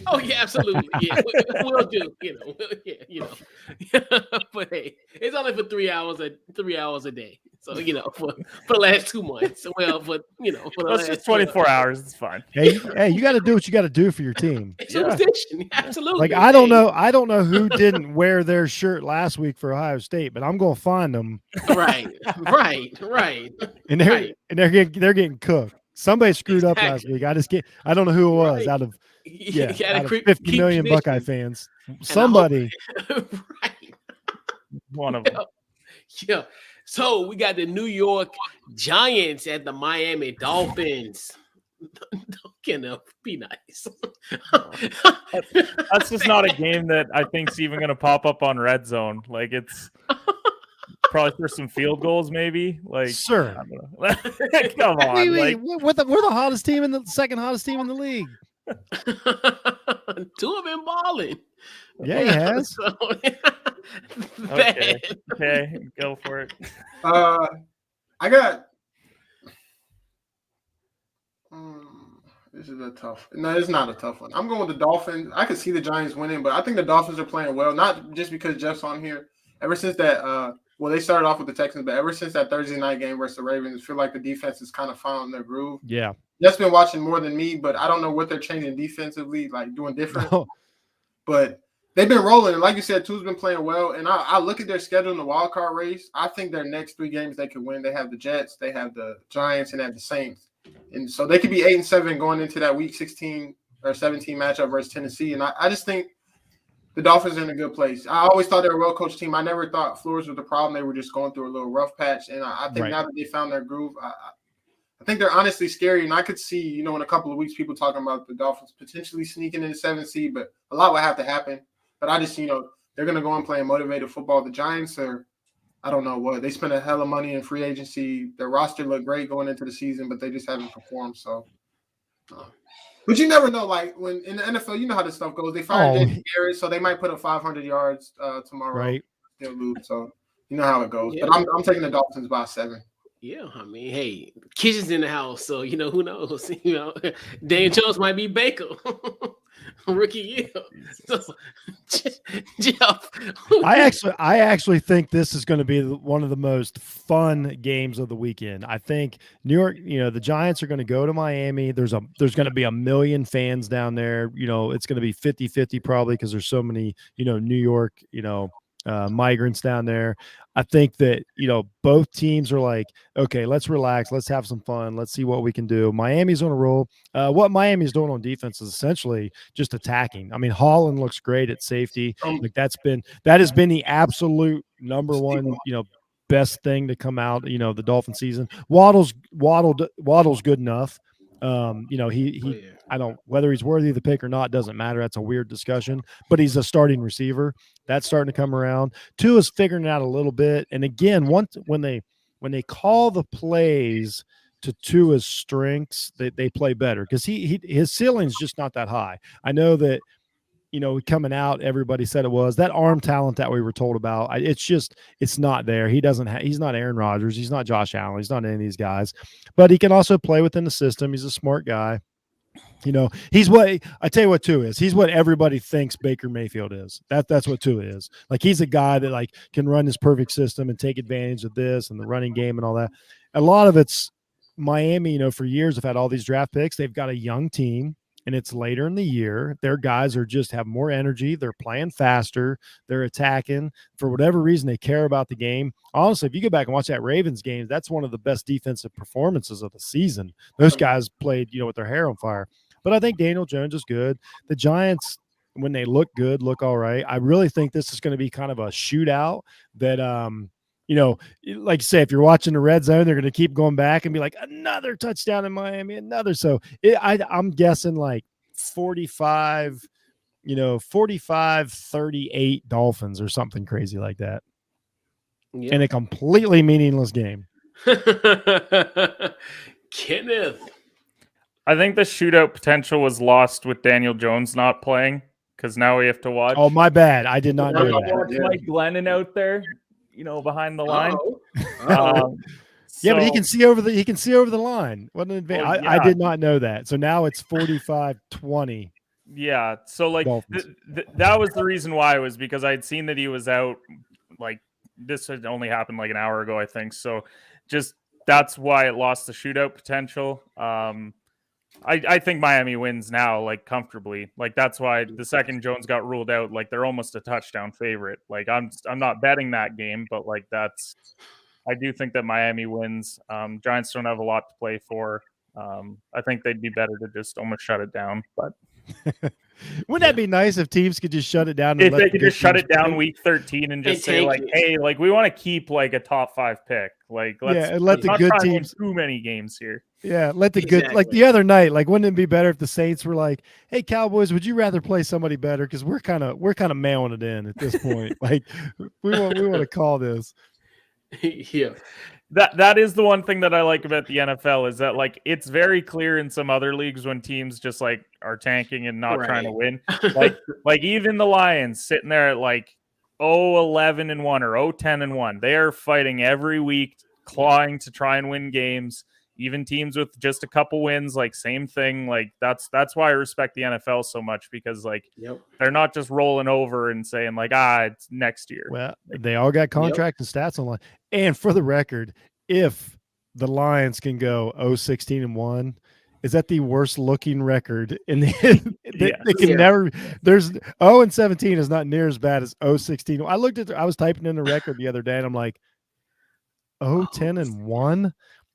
Oh yeah, absolutely. Yeah, we'll do. But hey, it's only for 3 hours a day. So for the last 2 months. Well, for the last just 24 hours. It's fine. Hey, you got to do what you got to do for your team. It's a position. Absolutely. Like I don't know who didn't wear their shirt last week for Ohio State, but I'm going to find them. Right. And they're getting cooked. Somebody screwed up last week. I don't know who it was out of 50 million Buckeye fans. Somebody. Right. One of them. Yeah. So we got the New York Giants at the Miami Dolphins. Don't be nice. That's just not a game that I think's even going to pop up on Red Zone. Like it's probably for some field goals, maybe. Like, sir, come on. We're the hottest team in the second hottest team in the league. Two of them balling. Yeah, he has. Okay, go for it. I got. This is a tough. No, it's not a tough one. I'm going with the Dolphins. I could see the Giants winning, but I think the Dolphins are playing well. Not just because Jeff's on here. Ever since that, they started off with the Texans, but ever since that Thursday night game versus the Ravens, I feel like the defense has kind of found their groove. Yeah. Jeff's been watching more than me, but I don't know what they're changing defensively, like doing different. No. But they've been rolling, and like you said, Tua's been playing well. And I look at their schedule in the wild card race. I think their next 3 games they could win. They have the Jets, they have the Giants, and they have the Saints. And so they could be 8-7 going into that Week 16 or 17 matchup versus Tennessee. And I just think the Dolphins are in a good place. I always thought they were a well-coached team. I never thought Flores was the problem. They were just going through a little rough patch. And I think now that they found their groove, I think they're honestly scary. And I could see, in a couple of weeks, people talking about the Dolphins potentially sneaking in the 7th seed, but a lot would have to happen. But I just, they're going to go and play motivated football. The Giants are, I don't know what. They spent a hell of money in free agency. Their roster looked great going into the season, but they just haven't performed. So, but you never know. Like when in the NFL, you know how this stuff goes. They fired Jason Garrett, so they might put up 500 yards tomorrow. Right. They'll lose. So you know how it goes. Yeah. But I'm taking the Dolphins by 7. Yeah, I mean, hey, Kitchen's in the house, so who knows? Daniel Jones might be Baker. Rookie year. So, Jeff. I actually think this is going to be one of the most fun games of the weekend. I think New York, the Giants are going to go to Miami. There's going to be 1 million fans down there. It's going to be 50-50 probably because there's so many, New York, migrants down there. I think that, both teams are like, okay, let's relax. Let's have some fun. Let's see what we can do. Miami's on a roll. What Miami's doing on defense is essentially just attacking. I mean, Holland looks great at safety. That has been the absolute number one, best thing to come out, the Dolphin season. Waddle's good enough. I don't, whether he's worthy of the pick or not, doesn't matter. That's a weird discussion, but he's a starting receiver. That's starting to come around. Tua's figuring it out a little bit. And again, when they call the plays to Tua's strengths, they play better because his ceiling's just not that high. I know that, coming out, everybody said it was that arm talent that we were told about. It's not there. He's not Aaron Rodgers. He's not Josh Allen. He's not any of these guys, but he can also play within the system. He's a smart guy. He's what I tell you what Tua is. He's what everybody thinks Baker Mayfield is. That's what Tua is. Like he's a guy that can run his perfect system and take advantage of this and the running game and all that. A lot of it's Miami, for years have had all these draft picks. They've got a young team. and it's later in the year. Their guys just have more energy. They're playing faster. They're attacking. For whatever reason, they care about the game. Honestly, if you go back and watch that Ravens game, that's one of the best defensive performances of the season. Those guys played, with their hair on fire. But I think Daniel Jones is good. The Giants, when they look good, look all right. I really think this is going to be kind of a shootout that, like you say, if you're watching the red zone, they're going to keep going back and be like, another touchdown in Miami, another. So I'm guessing like 45, 45-38 Dolphins or something crazy like that. Yep. In a completely meaningless game. Kenneth. I think the shootout potential was lost with Daniel Jones not playing because now we have to watch. Oh, my bad. I did not know that. Mike Glennon out there, behind the line. Yeah, but he can see over the line. What an advantage. Well, yeah. I did not know that. So now it's 45-20. Yeah. So that was the reason why, was because I'd seen that he was out. Like, this had only happened like an hour ago, I think. So just that's why it lost the shootout potential. I think Miami wins now, like, comfortably. Like, that's why the second Jones got ruled out, like, they're almost a touchdown favorite. Like, I'm not betting that game, but like, I do think that Miami wins. Giants don't have a lot to play for. I think they'd be better to just almost shut it down. But wouldn't that be nice if teams could just shut it down? If they could just shut it down week 13 and just say, like, hey, like, we want to keep like a top 5 pick. Like, let's the good teams too many games here. Yeah, let the good, like the other night, like, wouldn't it be better if the Saints were like, hey, Cowboys, would you rather play somebody better? Because we're kind of mailing it in at this point. Like, we want to call this. Yeah. That is the one thing that I like about the NFL, is that, like, it's very clear in some other leagues when teams just like are tanking and not trying to win. Like even the Lions sitting there at like 0-11-1 or 0-10-1. They are fighting every week, clawing to try and win games. Even teams with just a couple wins, like, same thing. Like, that's why I respect the NFL so much, because like they're not just rolling over and saying like, it's next year. Well, they all got contract and stats online. And for the record, if the Lions can go 0-16-1, is that the worst looking record in the they can never, there's 0-17 is not near as bad as 0-16. I was typing in the record the other day and I'm like, 0-10-1.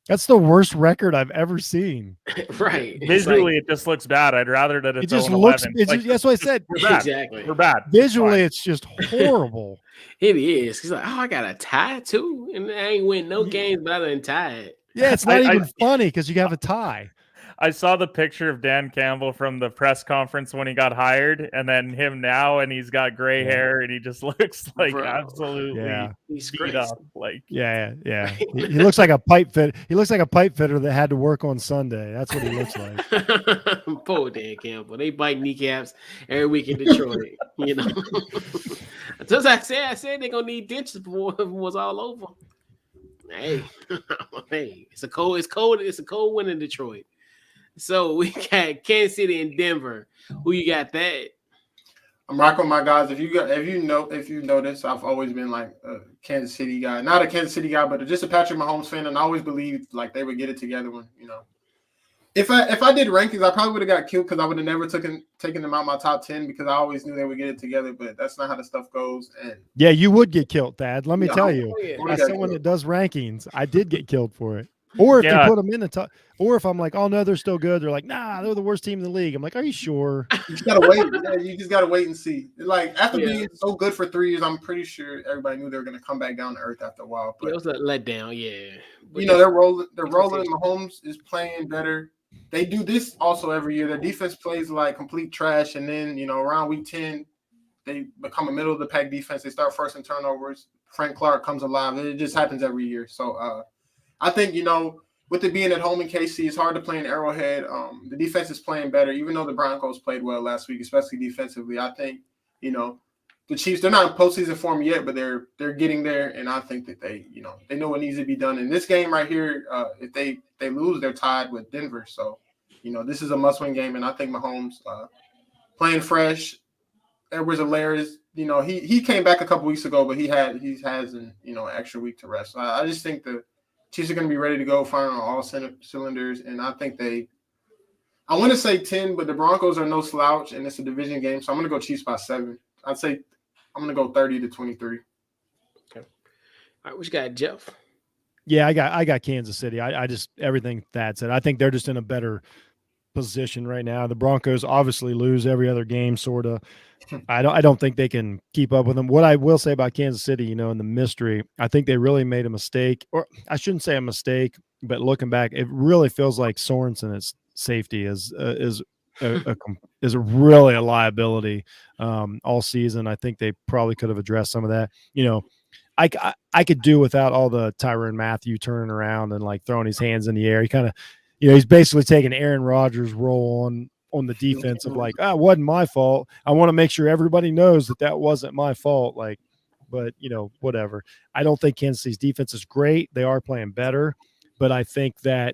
That's the worst record I've ever seen. Right. Visually, it just looks bad. I'd rather that it just looks. That's what I said. We're bad. Exactly. We're bad. Visually, it's just horrible. It is. He's like, I got a tie too, and I ain't win no games, but I done tied. Yeah, it's not even funny because you have a tie. I saw the picture of Dan Campbell from the press conference when he got hired, and then him now, and he's got gray hair, and he just looks like absolutely beat up. Like, he looks like a pipe fit. He looks like a pipe fitter that had to work on Sunday. That's what he looks like. Poor Dan Campbell. They bite kneecaps every week in Detroit. Just I said they're gonna need ditches before it was all over. Hey, it's a cold win in Detroit. So we got Kansas City and Denver. Who you got that? I'm rocking with my guys. If you notice, I've always been like a Kansas City guy. Not a Kansas City guy, but just a Patrick Mahomes fan, and I always believed like they would get it together when, If I did rankings, I probably would have got killed because I would have never taken them out my top 10 because I always knew they would get it together, but that's not how the stuff goes. And yeah, you would get killed, Thad. Let me tell you. As someone that does rankings, I did get killed for it. Or if you put them in the top, or if I'm like, oh no, they're still good. They're like, nah, they're the worst team in the league. I'm like, are you sure? You just gotta wait. You just gotta wait and see. Like, after being so good for 3 years, I'm pretty sure everybody knew they were gonna come back down to earth after a while. But it was a letdown, yeah. But they're rolling. They're rolling. Mahomes is playing better. They do this also every year. Their defense plays like complete trash, and then around week 10, they become a middle of the pack defense. They start first in turnovers. Frank Clark comes alive. It just happens every year. So I think with it being at home in KC, it's hard to play in Arrowhead. The defense is playing better, even though the Broncos played well last week, especially defensively. I think the Chiefs, they're not in postseason form yet, but they're getting there, and I think that they know what needs to be done in this game right here. If they lose, they're tied with Denver. So this is a must-win game, and I think Mahomes playing fresh. Edwards-Helaire is he came back a couple weeks ago, but he has an extra week to rest. So I just think the Chiefs are going to be ready to go, firing on all cylinders, and I think they I want to say 10, but the Broncos are no slouch, and it's a division game, so I'm going to go Chiefs by 7. I'd say I'm going to go 30-23. Okay. All right, what you got, Jeff? Yeah, I got Kansas City. I just everything Thad said. I think they're just in a better position right now. The Broncos obviously lose every other game, sort of. I don't think they can keep up with them. What I will say about Kansas City, in the mystery, I think they really made a mistake, or I shouldn't say a mistake, but looking back, it really feels like Sorensen at safety is really a liability all season. I think they probably could have addressed some of that. I could do without all the Tyrann Mathieu turning around and like throwing his hands in the air. He kind of, he's basically taking Aaron Rodgers' role on the defense of like, it wasn't my fault. I want to make sure everybody knows that wasn't my fault. Like, but whatever. I don't think Kansas City's defense is great. They are playing better, but I think they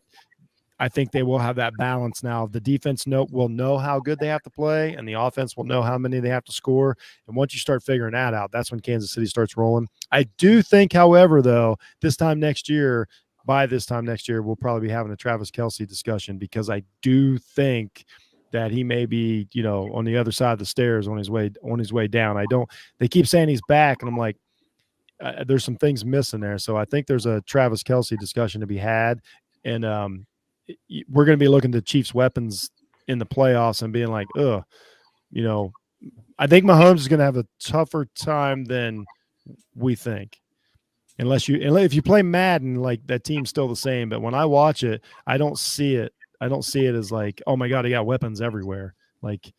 will have that balance now. The defense will know how good they have to play, and the offense will know how many they have to score. And once you start figuring that out, that's when Kansas City starts rolling. I do think, however, though, by this time next year, we'll probably be having a Travis Kelce discussion, because I do think that he may be, on the other side of the stairs on his way down. They keep saying he's back, and I'm like, there's some things missing there. So I think there's a Travis Kelce discussion to be had. And we're going to be looking at Chiefs' weapons in the playoffs and being like, I think Mahomes is going to have a tougher time than we think. If you play Madden, like, that team's still the same. But when I watch it, I don't see it as like, oh my God, he got weapons everywhere. Like,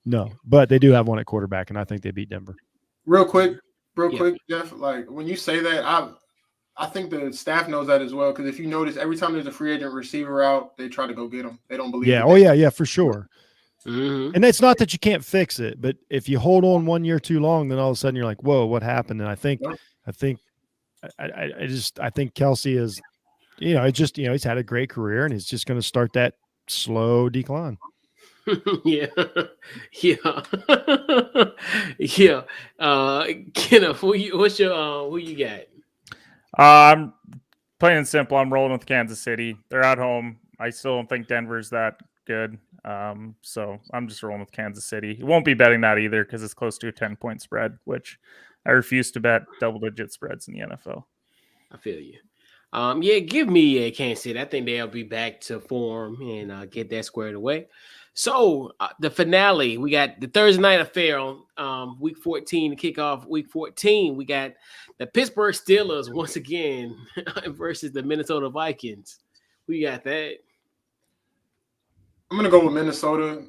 no, but they do have one at quarterback, and I think they beat Denver. Real quick, Jeff, like, when you say that, I think the staff knows that as well, because if you notice, every time there's a free agent receiver out, they try to go get him. They don't believe. Yeah. Yeah, for sure. Mm-hmm. And it's not that you can't fix it, but if you hold on 1 year too long, then all of a sudden you're like, whoa, what happened? And I think Kelce is, he's had a great career, and he's just going to start that slow decline. Yeah. Kenneth, who you got? I'm plain and simple. I'm rolling with Kansas City. They're at home. I still don't think Denver's that good. So I'm just rolling with Kansas City. You won't be betting that either, because it's close to a 10-point spread, which I refuse to bet double-digit spreads in the NFL. I feel you. Give me Kansas City. I think they'll be back to form and get that squared away. So the finale, we got the Thursday night affair on week 14 to kick off week 14. We got the Pittsburgh Steelers once again versus the Minnesota Vikings. We got that. I'm gonna go with Minnesota.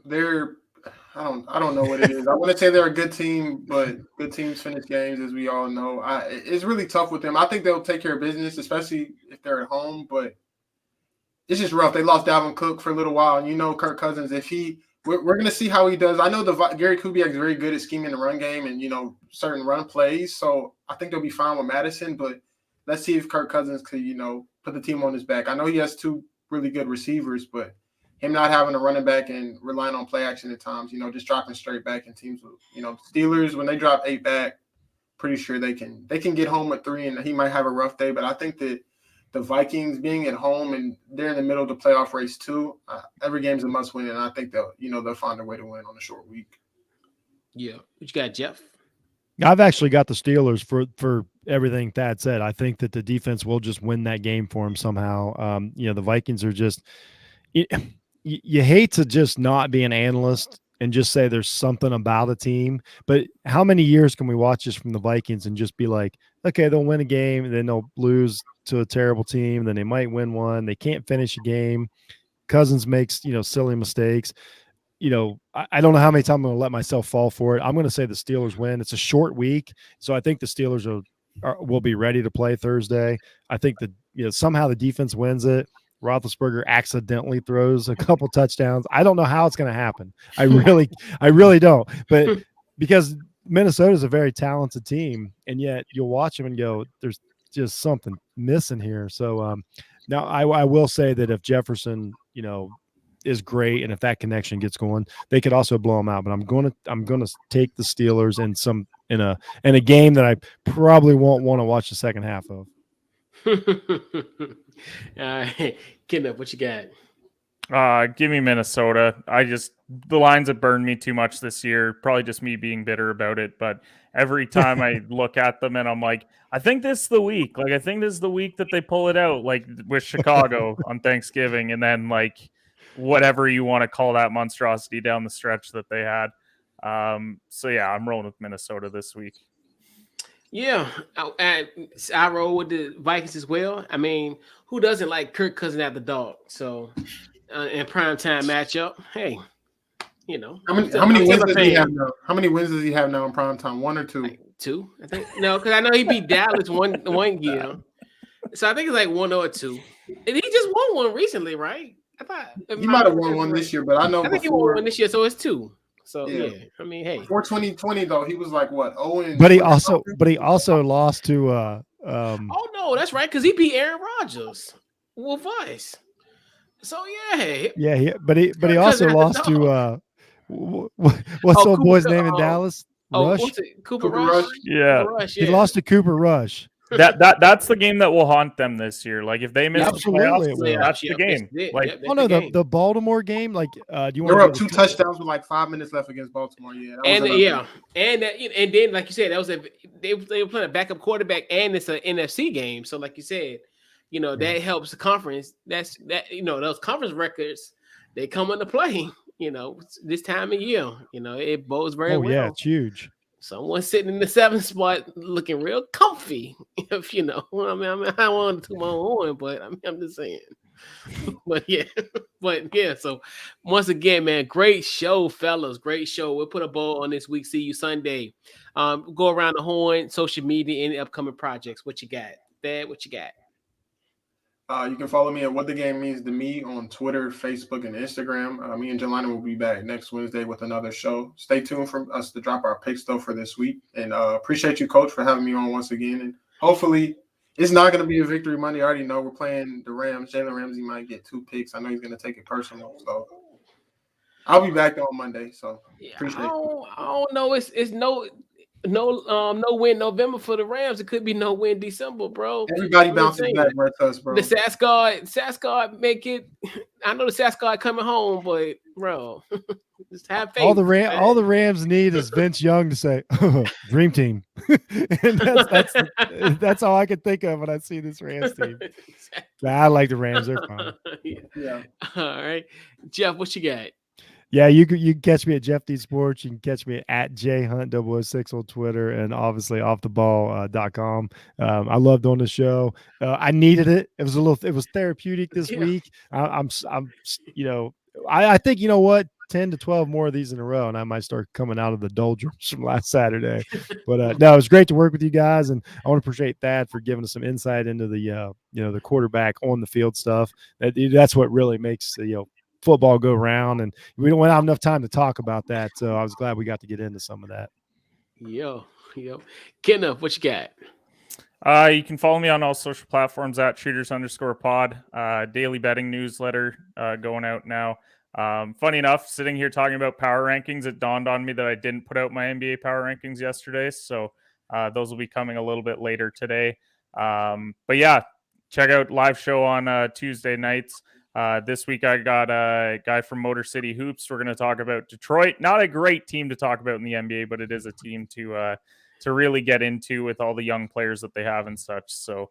I don't know what it is. I want to say they're a good team, but good teams finish games, as we all know. It's really tough with them. I think they'll take care of business, especially if they're at home, but it's just rough. They lost Dalvin Cook for a little while, and Kirk Cousins, we're going to see how he does. I know Gary Kubiak is very good at scheming the run game and, certain run plays, so I think they'll be fine with Madison, but let's see if Kirk Cousins could, put the team on his back. I know he has 2 really good receivers, but him not having a running back and relying on play action at times, just dropping straight back, and teams, Steelers, when they drop 8 back, pretty sure they can get home with 3, and he might have a rough day, but I think that the Vikings being at home and they're in the middle of the playoff race too, every game's a must win, and I think they'll find a way to win on a short week. Yeah. What you got, Jeff? I've actually got the Steelers for everything Thad said. I think that the defense will just win that game for them somehow. The Vikings are just you hate to just not be an analyst and just say there's something about a team, but how many years can we watch this from the Vikings and just be like, okay, they'll win a game and then they'll lose to a terrible team, then they might win one. They can't finish a game. Cousins makes, silly mistakes. I don't know how many times I'm going to let myself fall for it. I'm going to say the Steelers win. It's a short week, so I think the Steelers will be ready to play Thursday. I think that somehow the defense wins it. Roethlisberger accidentally throws a couple touchdowns. I don't know how it's going to happen. I really don't. But because Minnesota is a very talented team, and yet you'll watch them and go, there's just something missing here. So now I will say that if Jefferson, is great, and if that connection gets going, they could also blow them out. But I'm going to take the Steelers in a game that I probably won't want to watch the second half of. All right, Kenneth, what you got? Give me Minnesota. The lines have burned me too much this year. Probably just me being bitter about it. But every time I look at them and I'm like, I think this is the week. Like, I think this is the week that they pull it out, like with Chicago on Thanksgiving. And then, like, whatever you want to call that monstrosity down the stretch that they had. So, yeah, I'm rolling with Minnesota this week. Yeah, I roll with the Vikings as well. I mean, who doesn't like Kirk Cousins at the dog? So, in primetime matchup, hey, you know, How many wins does he have now? How many wins does he have now in prime time? 1 or 2? Like 2, I think. No, because I know he beat Dallas one year, so I think it's like 1 or 2. And he just won one recently, right? I thought he might have won one this year, but I know think he won one this year, so it's 2. So yeah, I mean, hey, before 2020 though, he was like what? But he also lost to. Oh no, that's right, because he beat Aaron Rodgers with us. So yeah, but he also lost to what's old boy's name in Dallas? Rush. What's it? Cooper Rush. Yeah. Cooper Rush, He lost to Cooper Rush. That's the game that will haunt them this year. Like if they miss the playoffs, that's the game. The Baltimore game. Like, do you want? They were up 2 touchdowns with like 5 minutes left against Baltimore. Yeah, and then like you said, that was they were playing a backup quarterback, and it's an NFC game. So like you said, that helps the conference. Those conference records, they come into play. This time of year, it bodes very well. Yeah, it's huge. Someone sitting in the 7th spot looking real comfy. If I don't want to my own, but I'm just saying. but yeah. So once again, man, great show, fellas. Great show. We'll put a bow on this week. See you Sunday. Go around the horn, social media, any upcoming projects. What you got? Dad, what you got? You can follow me at What the Game Means to Me on Twitter, Facebook, and Instagram. Me and Jelena will be back next Wednesday with another show. Stay tuned for us to drop our picks, though, for this week. And appreciate you, Coach, for having me on once again. And hopefully it's not going to be a victory Monday. I already know we're playing the Rams. Jalen Ramsey might get 2 picks. I know he's going to take it personal. So I'll be back on Monday. So appreciate it. I don't know. It's no win November for the Rams. It could be no win December, bro. Everybody bounces back with us, bro. The Sasquatch make it. I know the Sasquatch coming home, but bro, just have faith. All the Rams need is Vince Young to say "Dream Team," and that's all I can think of when I see this Rams team. I like the Rams; they're fine. Yeah. All right, Jeff, what you got? Yeah, you can catch me at Jeff D Sports. You can catch me at jhunt006 on Twitter, and obviously offtheball.com. I loved doing the show. I needed it. It was therapeutic this week. I think, 10 to 12 more of these in a row, and I might start coming out of the doldrums from last Saturday. But no, it was great to work with you guys, and I want to appreciate Thad for giving us some insight into the the quarterback on the field stuff. That's what really makes football go round, and we don't have enough time to talk about that, so I was glad we got to get into some of that. Yo, Kenneth, what you got? You can follow me on all social platforms at Cheaters_pod. Daily betting newsletter going out now. Funny enough, sitting here talking about power rankings, it dawned on me that I didn't put out my NBA power rankings yesterday, so those will be coming a little bit later today. But yeah, check out live show on Tuesday nights. This week I got a guy from Motor City Hoops. We're going to talk about Detroit. Not a great team to talk about in the NBA, but it is a team to really get into with all the young players that they have and such. So,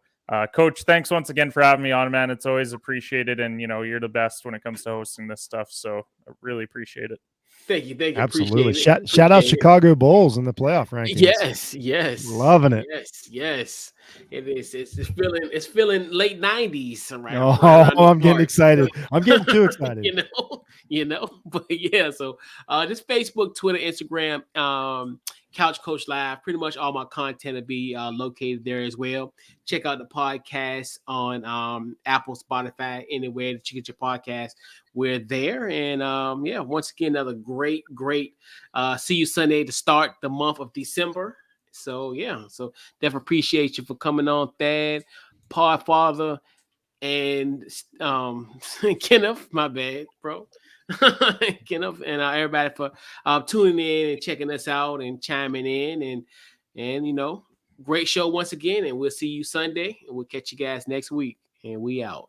Coach, thanks once again for having me on, man. It's always appreciated, and you're the best when it comes to hosting this stuff. So, I really appreciate it. Thank you. Absolutely. Shout out Chicago Bulls in the playoff rankings. Yes. Loving it. Yes. It is. It's feeling late 90s. I'm getting excited. I'm getting too excited. But yeah, so just Facebook, Twitter, Instagram, Couch Coach Live. Pretty much all my content will be located there as well. Check out the podcast on Apple, Spotify, anywhere that you get your podcast. We're there. And once again, another great see you Sunday to start the month of December. So so definitely appreciate you for coming on, Thad, Podfather, and Kenneth. My bad, bro. Kenneth and everybody for tuning in and checking us out and chiming in and great show once again. And we'll see you Sunday, and we'll catch you guys next week. And we out.